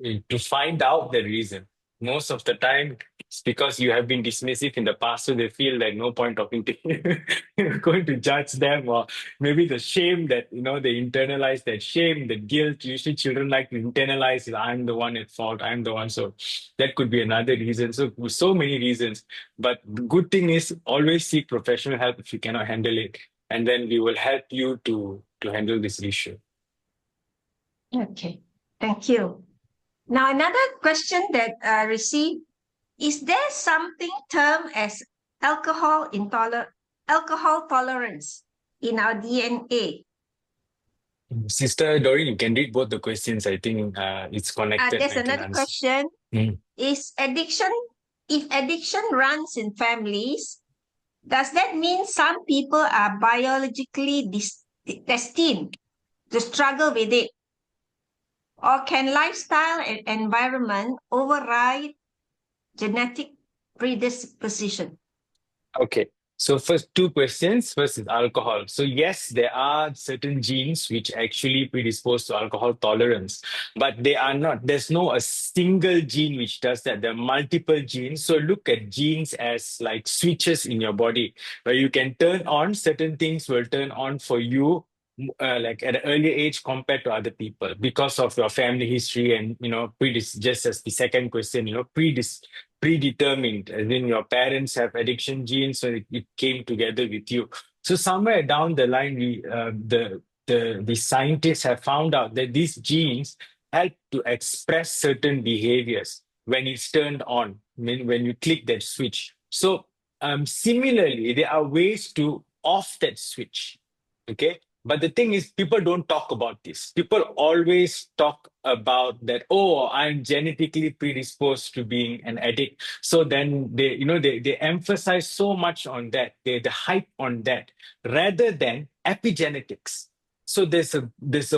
to find out the reason. Most of the time, it's because you have been dismissive in the past, so they feel like no point talking to you. You're going to judge them, or maybe the shame that, they internalize that shame, the guilt. Usually children like to internalize, I'm the one at fault, I'm the one. So that could be another reason. So many reasons. But the good thing is, always seek professional help if you cannot handle it. And then we will help you to handle this issue. Okay. Thank you. Now, another question that I received, is there something termed as alcohol tolerance in our DNA? Sister Doreen, you can read both the questions. I think it's connected. There's I can another answer. question. If addiction runs in families, does that mean some people are biologically destined to struggle with it? Or can lifestyle and environment override genetic predisposition? Okay. So first, two questions. First is alcohol. So yes, there are certain genes which actually predispose to alcohol tolerance, but they are not. There's no a single gene which does that. There are multiple genes. So look at genes as like switches in your body, where you can turn on certain things will turn on for you like at an earlier age compared to other people because of your family history and, just as the second question, predetermined, as in your parents have addiction genes, so it came together with you. So somewhere down the line, the scientists have found out that these genes help to express certain behaviors when it's turned on, when you click that switch. So similarly, there are ways to off that switch. Okay. But the thing is, people don't talk about this. People always talk about that, oh, I'm genetically predisposed to being an addict. So then they emphasize so much on that, the hype on that, rather than epigenetics. So there's a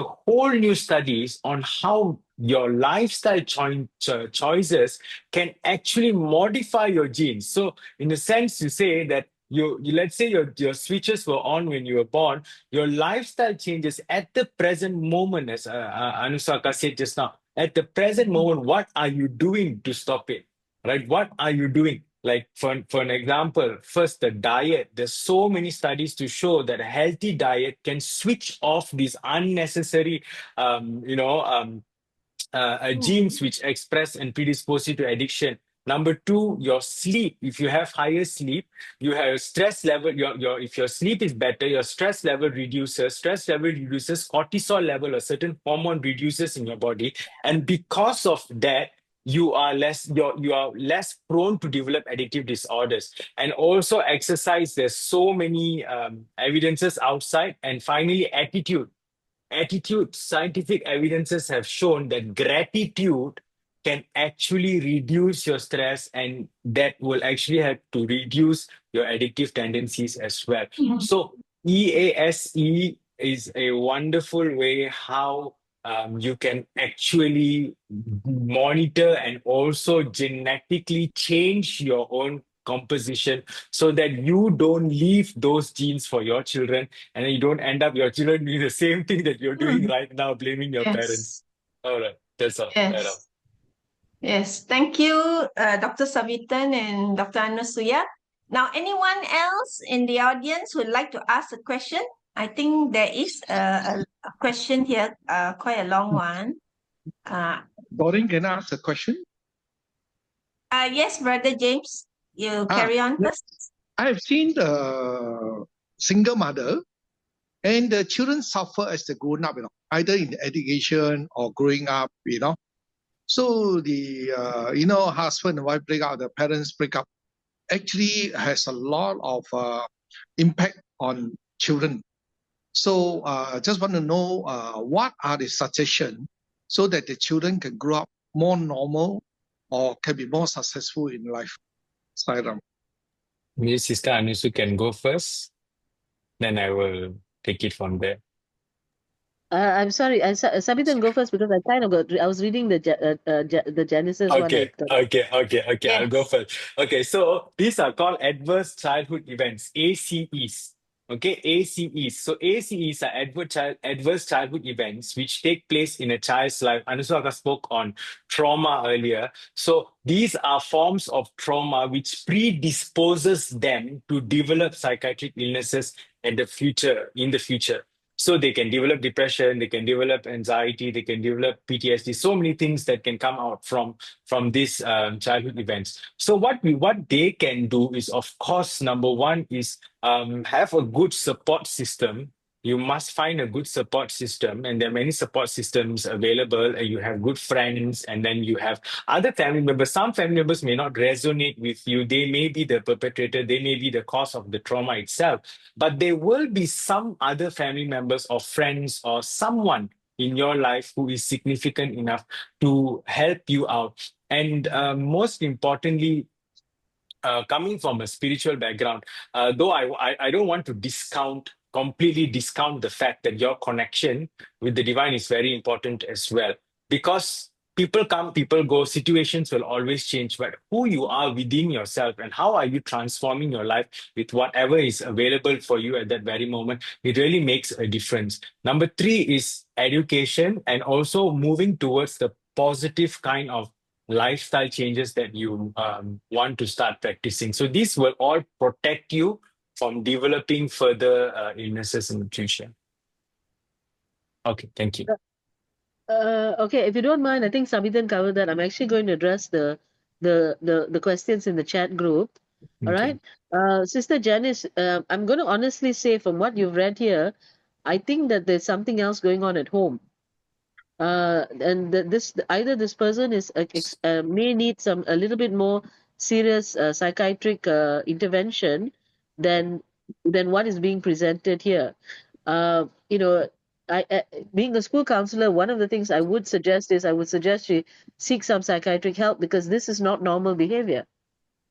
whole new studies on how your lifestyle choices can actually modify your genes. So in a sense, you say that you let's say your switches were on when you were born, your lifestyle changes at the present moment, as Anusaka said just now. At the present moment, what are you doing to stop it? Right? What are you doing? Like for an example, first the diet. There's so many studies to show that a healthy diet can switch off these unnecessary, genes which express and predispose you to addiction. Number two, your sleep. If you have higher sleep, you have stress level. If your sleep is better, your stress level reduces. Stress level reduces, cortisol level, a certain hormone reduces in your body, and because of that, you are less prone to develop addictive disorders. And also exercise. There's so many evidences outside. And finally, attitude. Scientific evidences have shown that gratitude can actually reduce your stress, and that will actually help to reduce your addictive tendencies as well. So EASE is a wonderful way how you can actually monitor and also genetically change your own composition so that you don't leave those genes for your children, and then you don't end up your children doing the same thing that you're doing right now, blaming your parents. All right, that's all. Yes. Yes, thank you, Dr. Savitan and Dr. Anusuya. Now, anyone else in the audience who would like to ask a question? I think there is a question here, quite a long one. Doreen, can I ask a question? Yes, Brother James, you carry on first. I have seen the single mother, and the children suffer as they grow up, either in education or growing up, So the husband and wife break up, the parents break up, actually has a lot of impact on children. So just want to know what are the suggestions so that the children can grow up more normal or can be more successful in life. Sairam. Maybe Sister Anusu can go first, then I will take it from there. I'm sorry, Sabitan, go first because I was reading the Genesis one. Okay. I'll go first. Okay, so these are called adverse childhood events, ACEs. Okay, ACEs. So ACEs are adverse childhood events which take place in a child's life. Anusaka spoke on trauma earlier. So these are forms of trauma which predisposes them to develop psychiatric illnesses in the future. So they can develop depression, they can develop anxiety, they can develop PTSD, so many things that can come out from these childhood events. So what they can do is, of course, number one is have a good support system. You must find a good support system, and there are many support systems available. You have good friends, and then you have other family members. Some family members may not resonate with you. They may be the perpetrator. They may be the cause of the trauma itself. But there will be some other family members or friends or someone in your life who is significant enough to help you out. And most importantly, coming from a spiritual background, though I don't want to completely discount the fact that your connection with the divine is very important as well. Because people come, people go, situations will always change, but who you are within yourself and how are you transforming your life with whatever is available for you at that very moment, it really makes a difference. Number three is education and also moving towards the positive kind of lifestyle changes that you want to start practicing. So these will all protect you from developing further illnesses in the future. Okay, thank you. Okay, if you don't mind, I think Sabitan covered that. I'm actually going to address the questions in the chat group. All Okay. right. Sister Janice, I'm going to honestly say from what you've read here, I think that there's something else going on at home. And this either this person is may need a little bit more serious psychiatric intervention than what is being presented here. You know, I being a school counselor, one of the things I would suggest is I would suggest she seek some psychiatric help, because this is not normal behavior.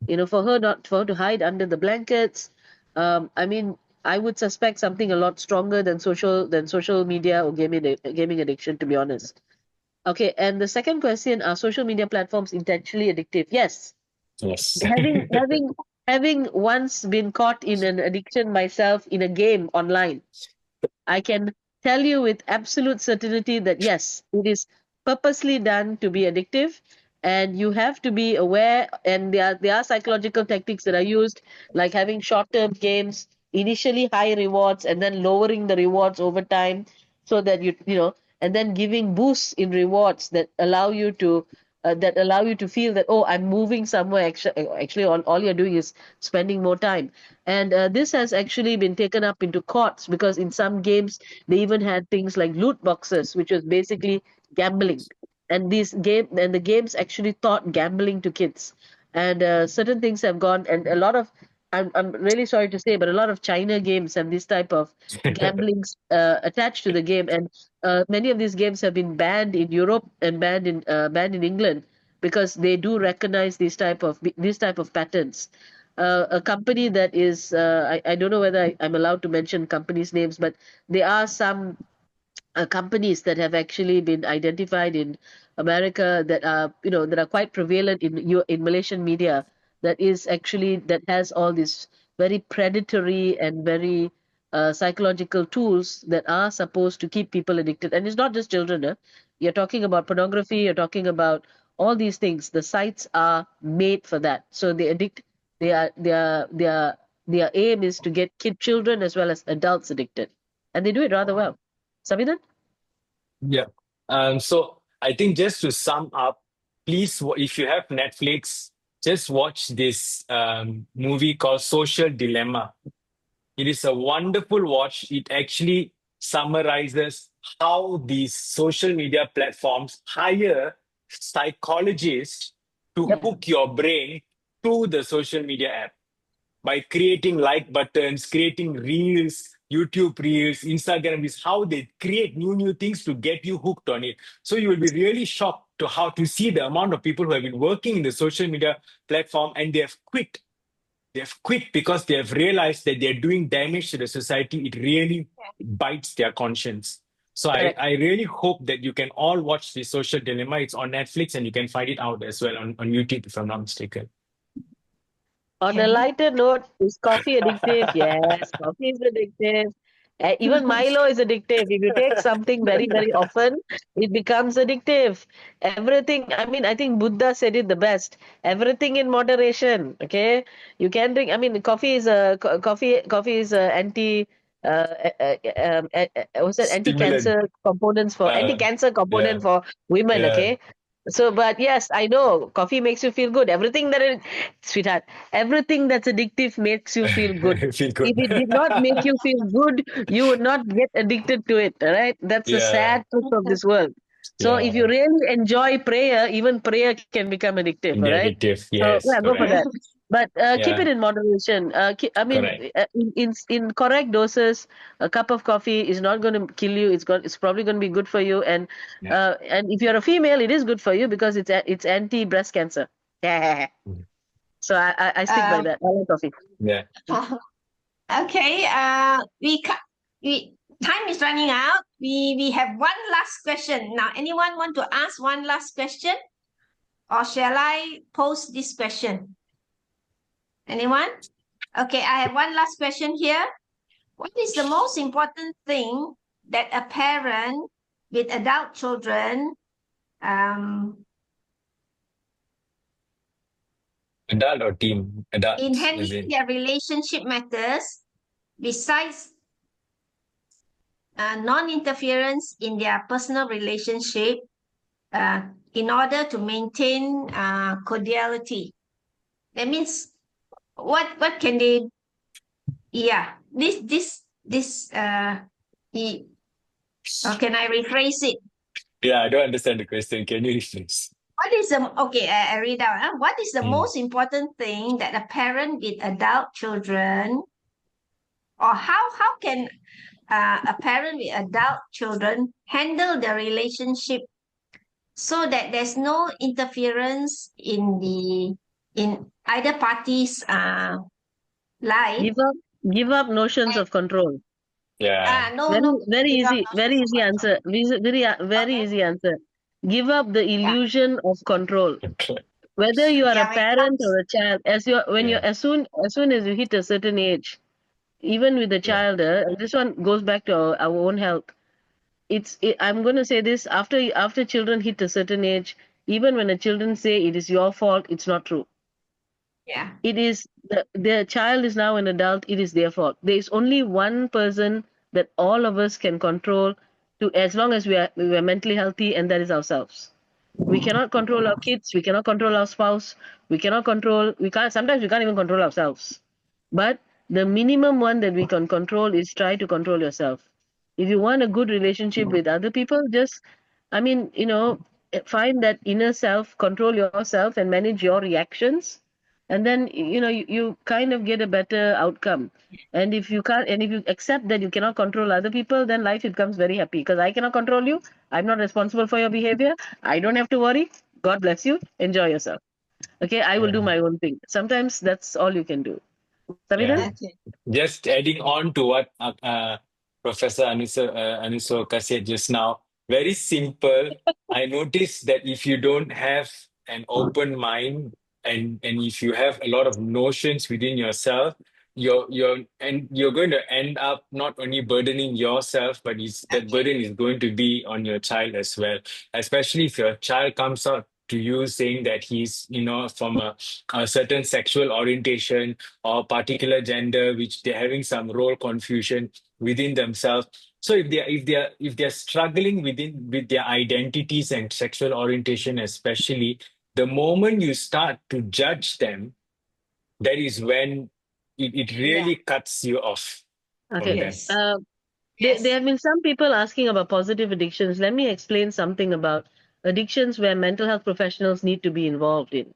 You know, for her to hide under the blankets. I mean, I would suspect something a lot stronger than social media or gaming addiction, to be honest. Okay, and the second question, are social media platforms intentionally addictive? Yes. Yes. Having once been caught in an addiction myself in a game online, I can tell you with absolute certainty that yes, it is purposely done to be addictive, and you have to be aware. And there are psychological techniques that are used, like having short-term games, initially high rewards, and then lowering the rewards over time, so that you know, and then giving boosts in rewards that allow you to feel that, oh, I'm moving somewhere. Actually, all you're doing is spending more time. And this has actually been taken up into courts, because in some games they even had things like loot boxes, which was basically gambling. And the games actually taught gambling to kids. And certain things have gone, and a lot of, I'm really sorry to say, but a lot of China games have this type of gambling attached to the game. And many of these games have been banned in Europe and banned in England, because they do recognize these type of patterns. A company that is, I don't know whether I'm allowed to mention companies' names, but there are some companies that have actually been identified in America that are, that are quite prevalent in Malaysian media, that has all these very predatory and very psychological tools that are supposed to keep people addicted. And it's not just children. You're talking about pornography. You're talking about all these things. The sites are made for that. So they addict. Their aim is to get children as well as adults addicted, and they do it rather well. Sabinan? Yeah. So I think just to sum up, please, if you have Netflix, just watch this movie called Social Dilemma. It is a wonderful watch. It actually summarizes how these social media platforms hire psychologists to hook your brain to the social media app by creating like buttons, creating reels, YouTube reels, Instagram reels, how they create new things to get you hooked on it. So you will be really shocked to how to see the amount of people who have been working in the social media platform and they have quit. They have quit because they have realized that they're doing damage to the society. It really bites their conscience. So I really hope that you can all watch the Social Dilemma. It's on Netflix and you can find it out as well on YouTube, if I'm not mistaken. On a lighter note, is coffee addictive? Yes, coffee is addictive. Even Milo is addictive. If you take something very, very often, it becomes addictive. Everything, I mean, I think Buddha said it the best. Everything in moderation. Okay, you can drink. I mean, coffee is a anti. What's that? Stimulant. Anti-cancer component for women. Yeah. Okay, so, but yes, I know coffee makes you feel good. Sweetheart, everything that's addictive makes you feel good. Feel good. If it did not make you feel good, you would not get addicted to it. All right, that's the sad truth of this world. So, if you really enjoy prayer, even prayer can become addictive. Can All be right. addictive. So, Yes, yeah, go for correct. that. But keep Yeah. it in moderation. I mean, Correct. in correct doses, a cup of coffee is not going to kill you. It's probably going to be good for you. And if you're a female, it is good for you because it's anti breast cancer. So I stick by that. I like coffee. Yeah. Okay. Time is running out. We have one last question. Now, anyone want to ask one last question? Or shall I pose this question? Anyone? Okay, I have one last question here. What is the most important thing that a parent with adult children Adult or teen? Adult. in handling their relationship matters besides non-interference in their personal relationship in order to maintain cordiality. That means what can they? Yeah, can I rephrase it? Yeah, I don't understand the question. Can you rephrase? What is the okay? I read out. What is the Mm. most important thing that a parent with adult children, or how can a parent with adult children handle the relationship so that there's no interference in either party's life? Give up notions of control. Yeah. No, Very, no, very give up easy, very notions of easy answer. Very Okay. easy answer. Give up the Yeah, illusion of control. Whether you are a yeah, when it parent comes, or a child, Yeah. as soon as you hit a certain age, even with the Yeah. child, this one goes back to our own health. I'm going to say this after children hit a certain age, even when the children say it is your fault, it's not true. yeah, It is the child is now an adult, it is their fault. There is only one person that all of us can control to as long as we are mentally healthy, and that is ourselves. We cannot control our kids, we cannot control our spouse, we can't sometimes we can't even control ourselves. But the minimum one that we can control is try to control yourself. If you want a good relationship with other people, just find that inner self, control yourself and manage your reactions, and then you kind of get a better outcome. And if you can't, and if you accept that you cannot control other people, then life becomes very happy, because I cannot control you, I'm not responsible for your behavior, I don't have to worry, God bless you, enjoy yourself. Okay, I will Yeah. do my own thing. Sometimes that's all you can do. Sabidan? Yeah. okay. Just adding on to what Professor Anusoka said just now, very simple. I noticed that if you don't have an open mind, and if you have a lot of notions within yourself, you're going to end up not only burdening yourself, but that Okay. burden is going to be on your child as well. Especially if your child comes out to you saying that he's from a certain sexual orientation or particular gender, which they're having some role confusion within themselves. So if they're struggling with their identities and sexual orientation, especially, the moment you start to judge them, that is when it Yeah. really cuts you off from Okay. them. Yes. There Yes. have been some people asking about positive addictions. Let me explain something about addictions where mental health professionals need to be involved in.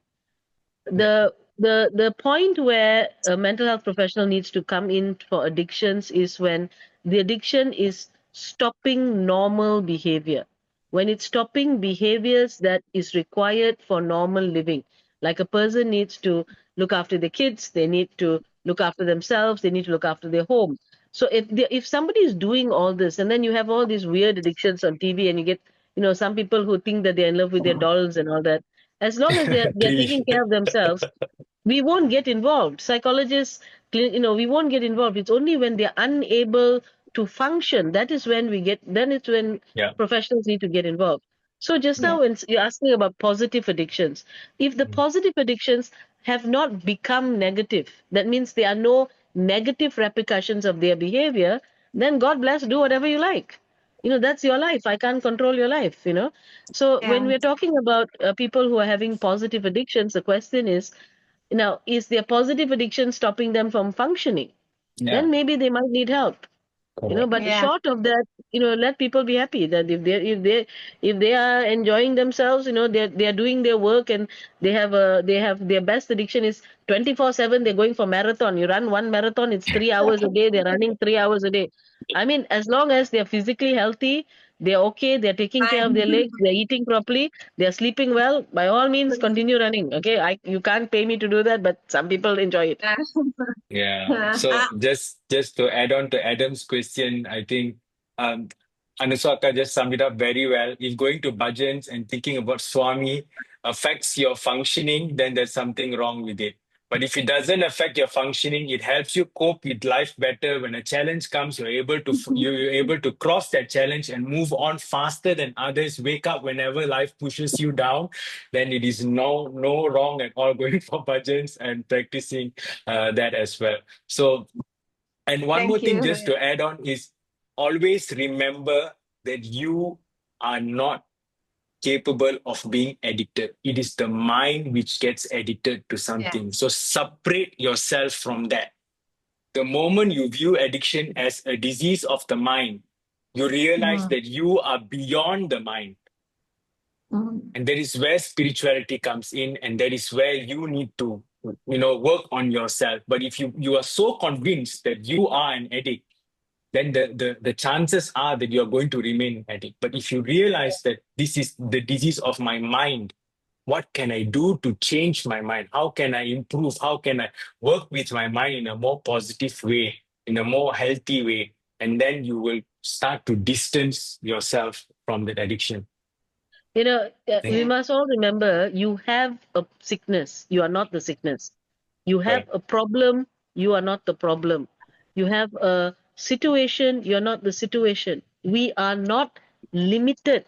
Yeah. The point where a mental health professional needs to come in for addictions is when the addiction is stopping normal behavior, when it's stopping behaviors that is required for normal living. Like a person needs to look after their kids, they need to look after themselves, they need to look after their home. So if somebody is doing all this, and then you have all these weird addictions on TV, and you get some people who think that they're in love with their dolls and all that, as long as they're TV. taking care of themselves, we won't get involved. Psychologists, we won't get involved. It's only when they're unable to function, that is when then it's when Yeah. professionals need to get involved. So just Yeah. now, when you're asking about positive addictions, if the positive addictions have not become negative, that means there are no negative repercussions of their behavior, then God bless, do whatever you like. That's your life. I can't control your life. So when Yeah. we're talking about people who are having positive addictions, the question is, now, is their positive addiction stopping them from functioning? Yeah. Then maybe they might need help. Correct. But Yeah. short of that, let people be happy that if they are enjoying themselves, they're doing their work, and they have their best addiction is 24/7. They're going for marathon. You run one marathon, it's 3 hours a day. They're running 3 hours a day. I mean, as long as they're physically healthy, they're okay. They're taking care of Fine. their legs. They're eating properly. They're sleeping well. By all means, continue running. Okay, you can't pay me to do that, but some people enjoy it. Yeah. So just to add on to Adam's question, I think um Anuswaka just summed it up very well. If going to bhajans and thinking about Swami affects your functioning, then there's something wrong with it. But if it doesn't affect your functioning, it helps you cope with life better. When a challenge comes, you're able to cross that challenge and move on faster than others. Wake up whenever life pushes you down, then it is no wrong at all going for bhajans and practicing that as well. So, and one more Thank thing you. just to add on is always remember that you are not capable of being addicted. It is the mind which gets addicted to something. So separate yourself from that. The moment you view addiction as a disease of the mind, you realize that you are beyond the mind. And that is where spirituality comes in, and that is where you need to, work on yourself. But if you are so convinced that you are an addict, then the chances are that you're going to remain addict. But if you realize that this is the disease of my mind, what can I do to change my mind? How can I improve? How can I work with my mind in a more positive way, in a more healthy way? And then you will start to distance yourself from that addiction. We must all remember you have a sickness. You are not the sickness. You have Right. a problem. You are not the problem. You have a situation. You're not the situation. We are not limited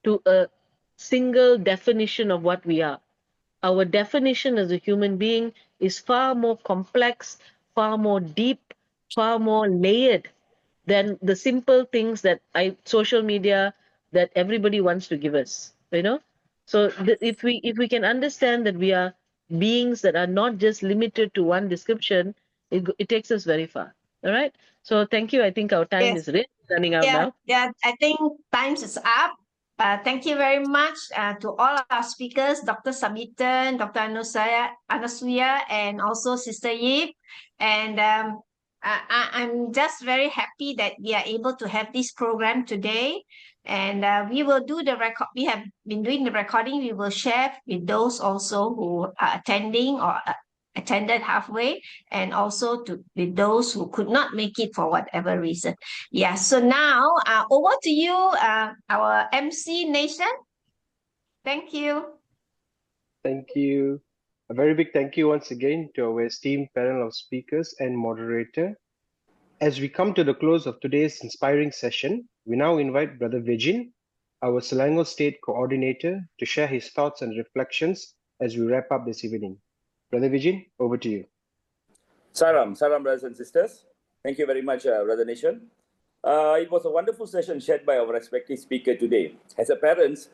to a single definition of what we are. Our definition as a human being is far more complex, far more deep, far more layered than the simple things that social media that everybody wants to give us. So if we can understand that we are beings that are not just limited to one description, it takes us very far. All right. So thank you. I think our time Yes. is really running out now. Yeah, I think time is up. Thank you very much to all our speakers, Dr. Sabitan, Dr. Anasuya, and also Sister Yip. And I'm just very happy that we are able to have this program today. And we will do the record. We have been doing the recording. We will share with those also who are attending or attended halfway, and also with those who could not make it for whatever reason. Yeah, so now over to you, our MC Nation. Thank you. Thank you. A very big thank you once again to our esteemed panel of speakers and moderator. As we come to the close of today's inspiring session, we now invite Brother Vijin, our Selangor State Coordinator, to share his thoughts and reflections as we wrap up this evening. Brother Vijin, over to you. Salam, brothers and sisters. Thank you very much, Brother Nation. It was a wonderful session shared by our respective speaker today. As a parent,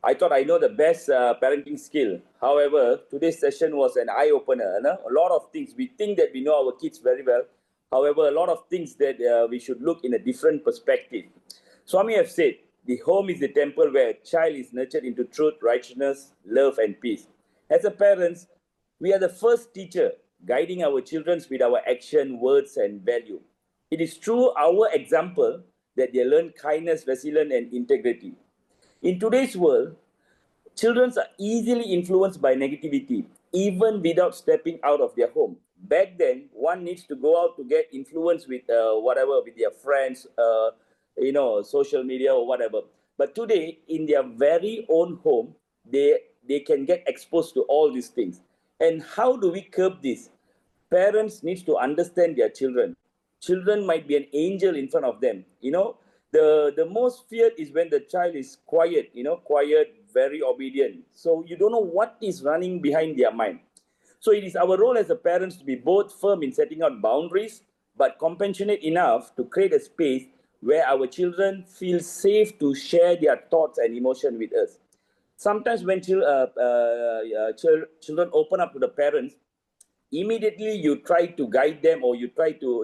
I thought I know the best parenting skill. However, today's session was an eye-opener. A lot of things, we think that we know our kids very well. However, a lot of things that we should look in a different perspective. Swami have said, the home is the temple where a child is nurtured into truth, righteousness, love, and peace. As a parents, we are the first teacher guiding our children with our action, words, and value. It is through our example that they learn kindness, resilience, and integrity. In today's world, children are easily influenced by negativity, even without stepping out of their home. Back then, one needs to go out to get influence with with their friends, social media or whatever. But today, in their very own home, they can get exposed to all these things. And how do we curb this? Parents need to understand their children. Children might be an angel in front of them. The most feared is when the child is quiet, quiet, very obedient. So you don't know what is running behind their mind. So it is our role as a parents to be both firm in setting out boundaries, but compassionate enough to create a space where our children feel safe to share their thoughts and emotion with us. Sometimes when children open up to the parents, immediately you try to guide them, or you try to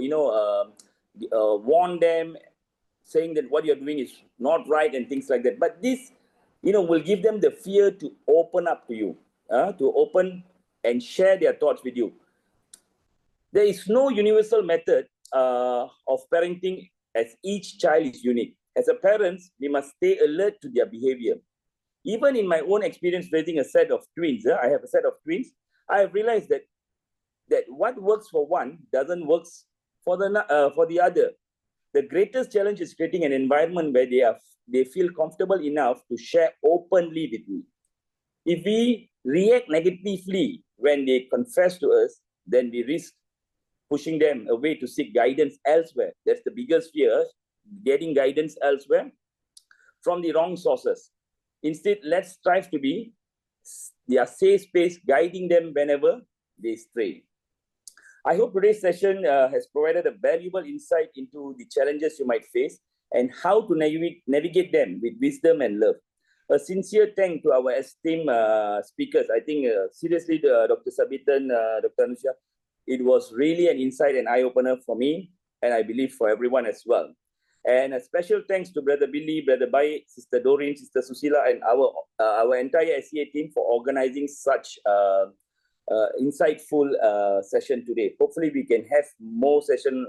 warn them, saying that what you're doing is not right and things like that. But this will give them the fear to open up to you, to open and share their thoughts with you. There is no universal method of parenting, as each child is unique. As a parents, we must stay alert to their behavior. Even in my own experience raising a set of twins, I have a set of twins, I have realized that what works for one doesn't work for the other. The greatest challenge is creating an environment where they feel comfortable enough to share openly with me. If we react negatively when they confess to us, then we risk pushing them away to seek guidance elsewhere. That's the biggest fear, getting guidance elsewhere from the wrong sources. Instead, let's strive to be their safe space, guiding them whenever they stray. I hope today's session has provided a valuable insight into the challenges you might face and how to navigate them with wisdom and love. A sincere thank to our esteemed speakers. I think seriously, Dr. Sabitan, Dr. Anusha, it was really an insight and eye-opener for me, and I believe for everyone as well. And a special thanks to Brother Billy, Brother Bai, Sister Doreen, Sister Susila, and our entire SEA team for organizing such insightful session today. Hopefully we can have more session,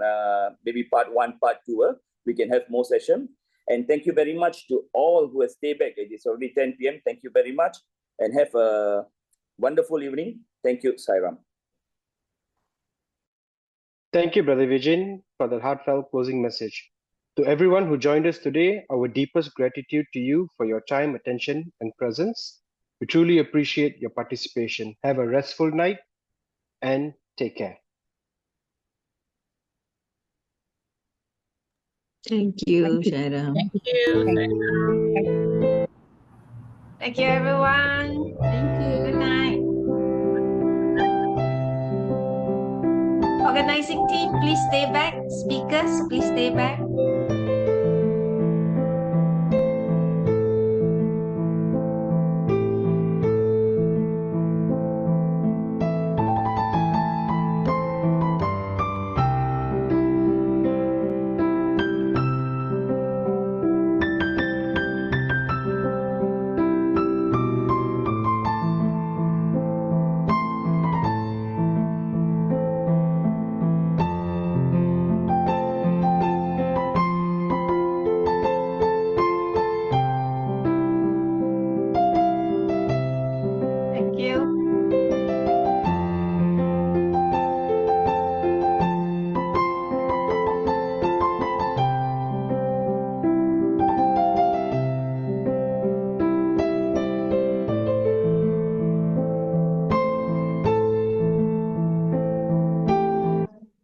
maybe part 1, part 2, we can have more session. And thank you very much to all who have stayed back. It is already 10 p.m. Thank you very much and have a wonderful evening. Thank you, Sairam. Thank you, Brother Vijay, for that heartfelt closing message. To everyone who joined us today, our deepest gratitude to you for your time, attention, and presence. We truly appreciate your participation. Have a restful night and take care. Thank you, Shaira. Thank you. Thank you, everyone. Thank you. Good night. Organizing team, please stay back. Speakers, please stay back.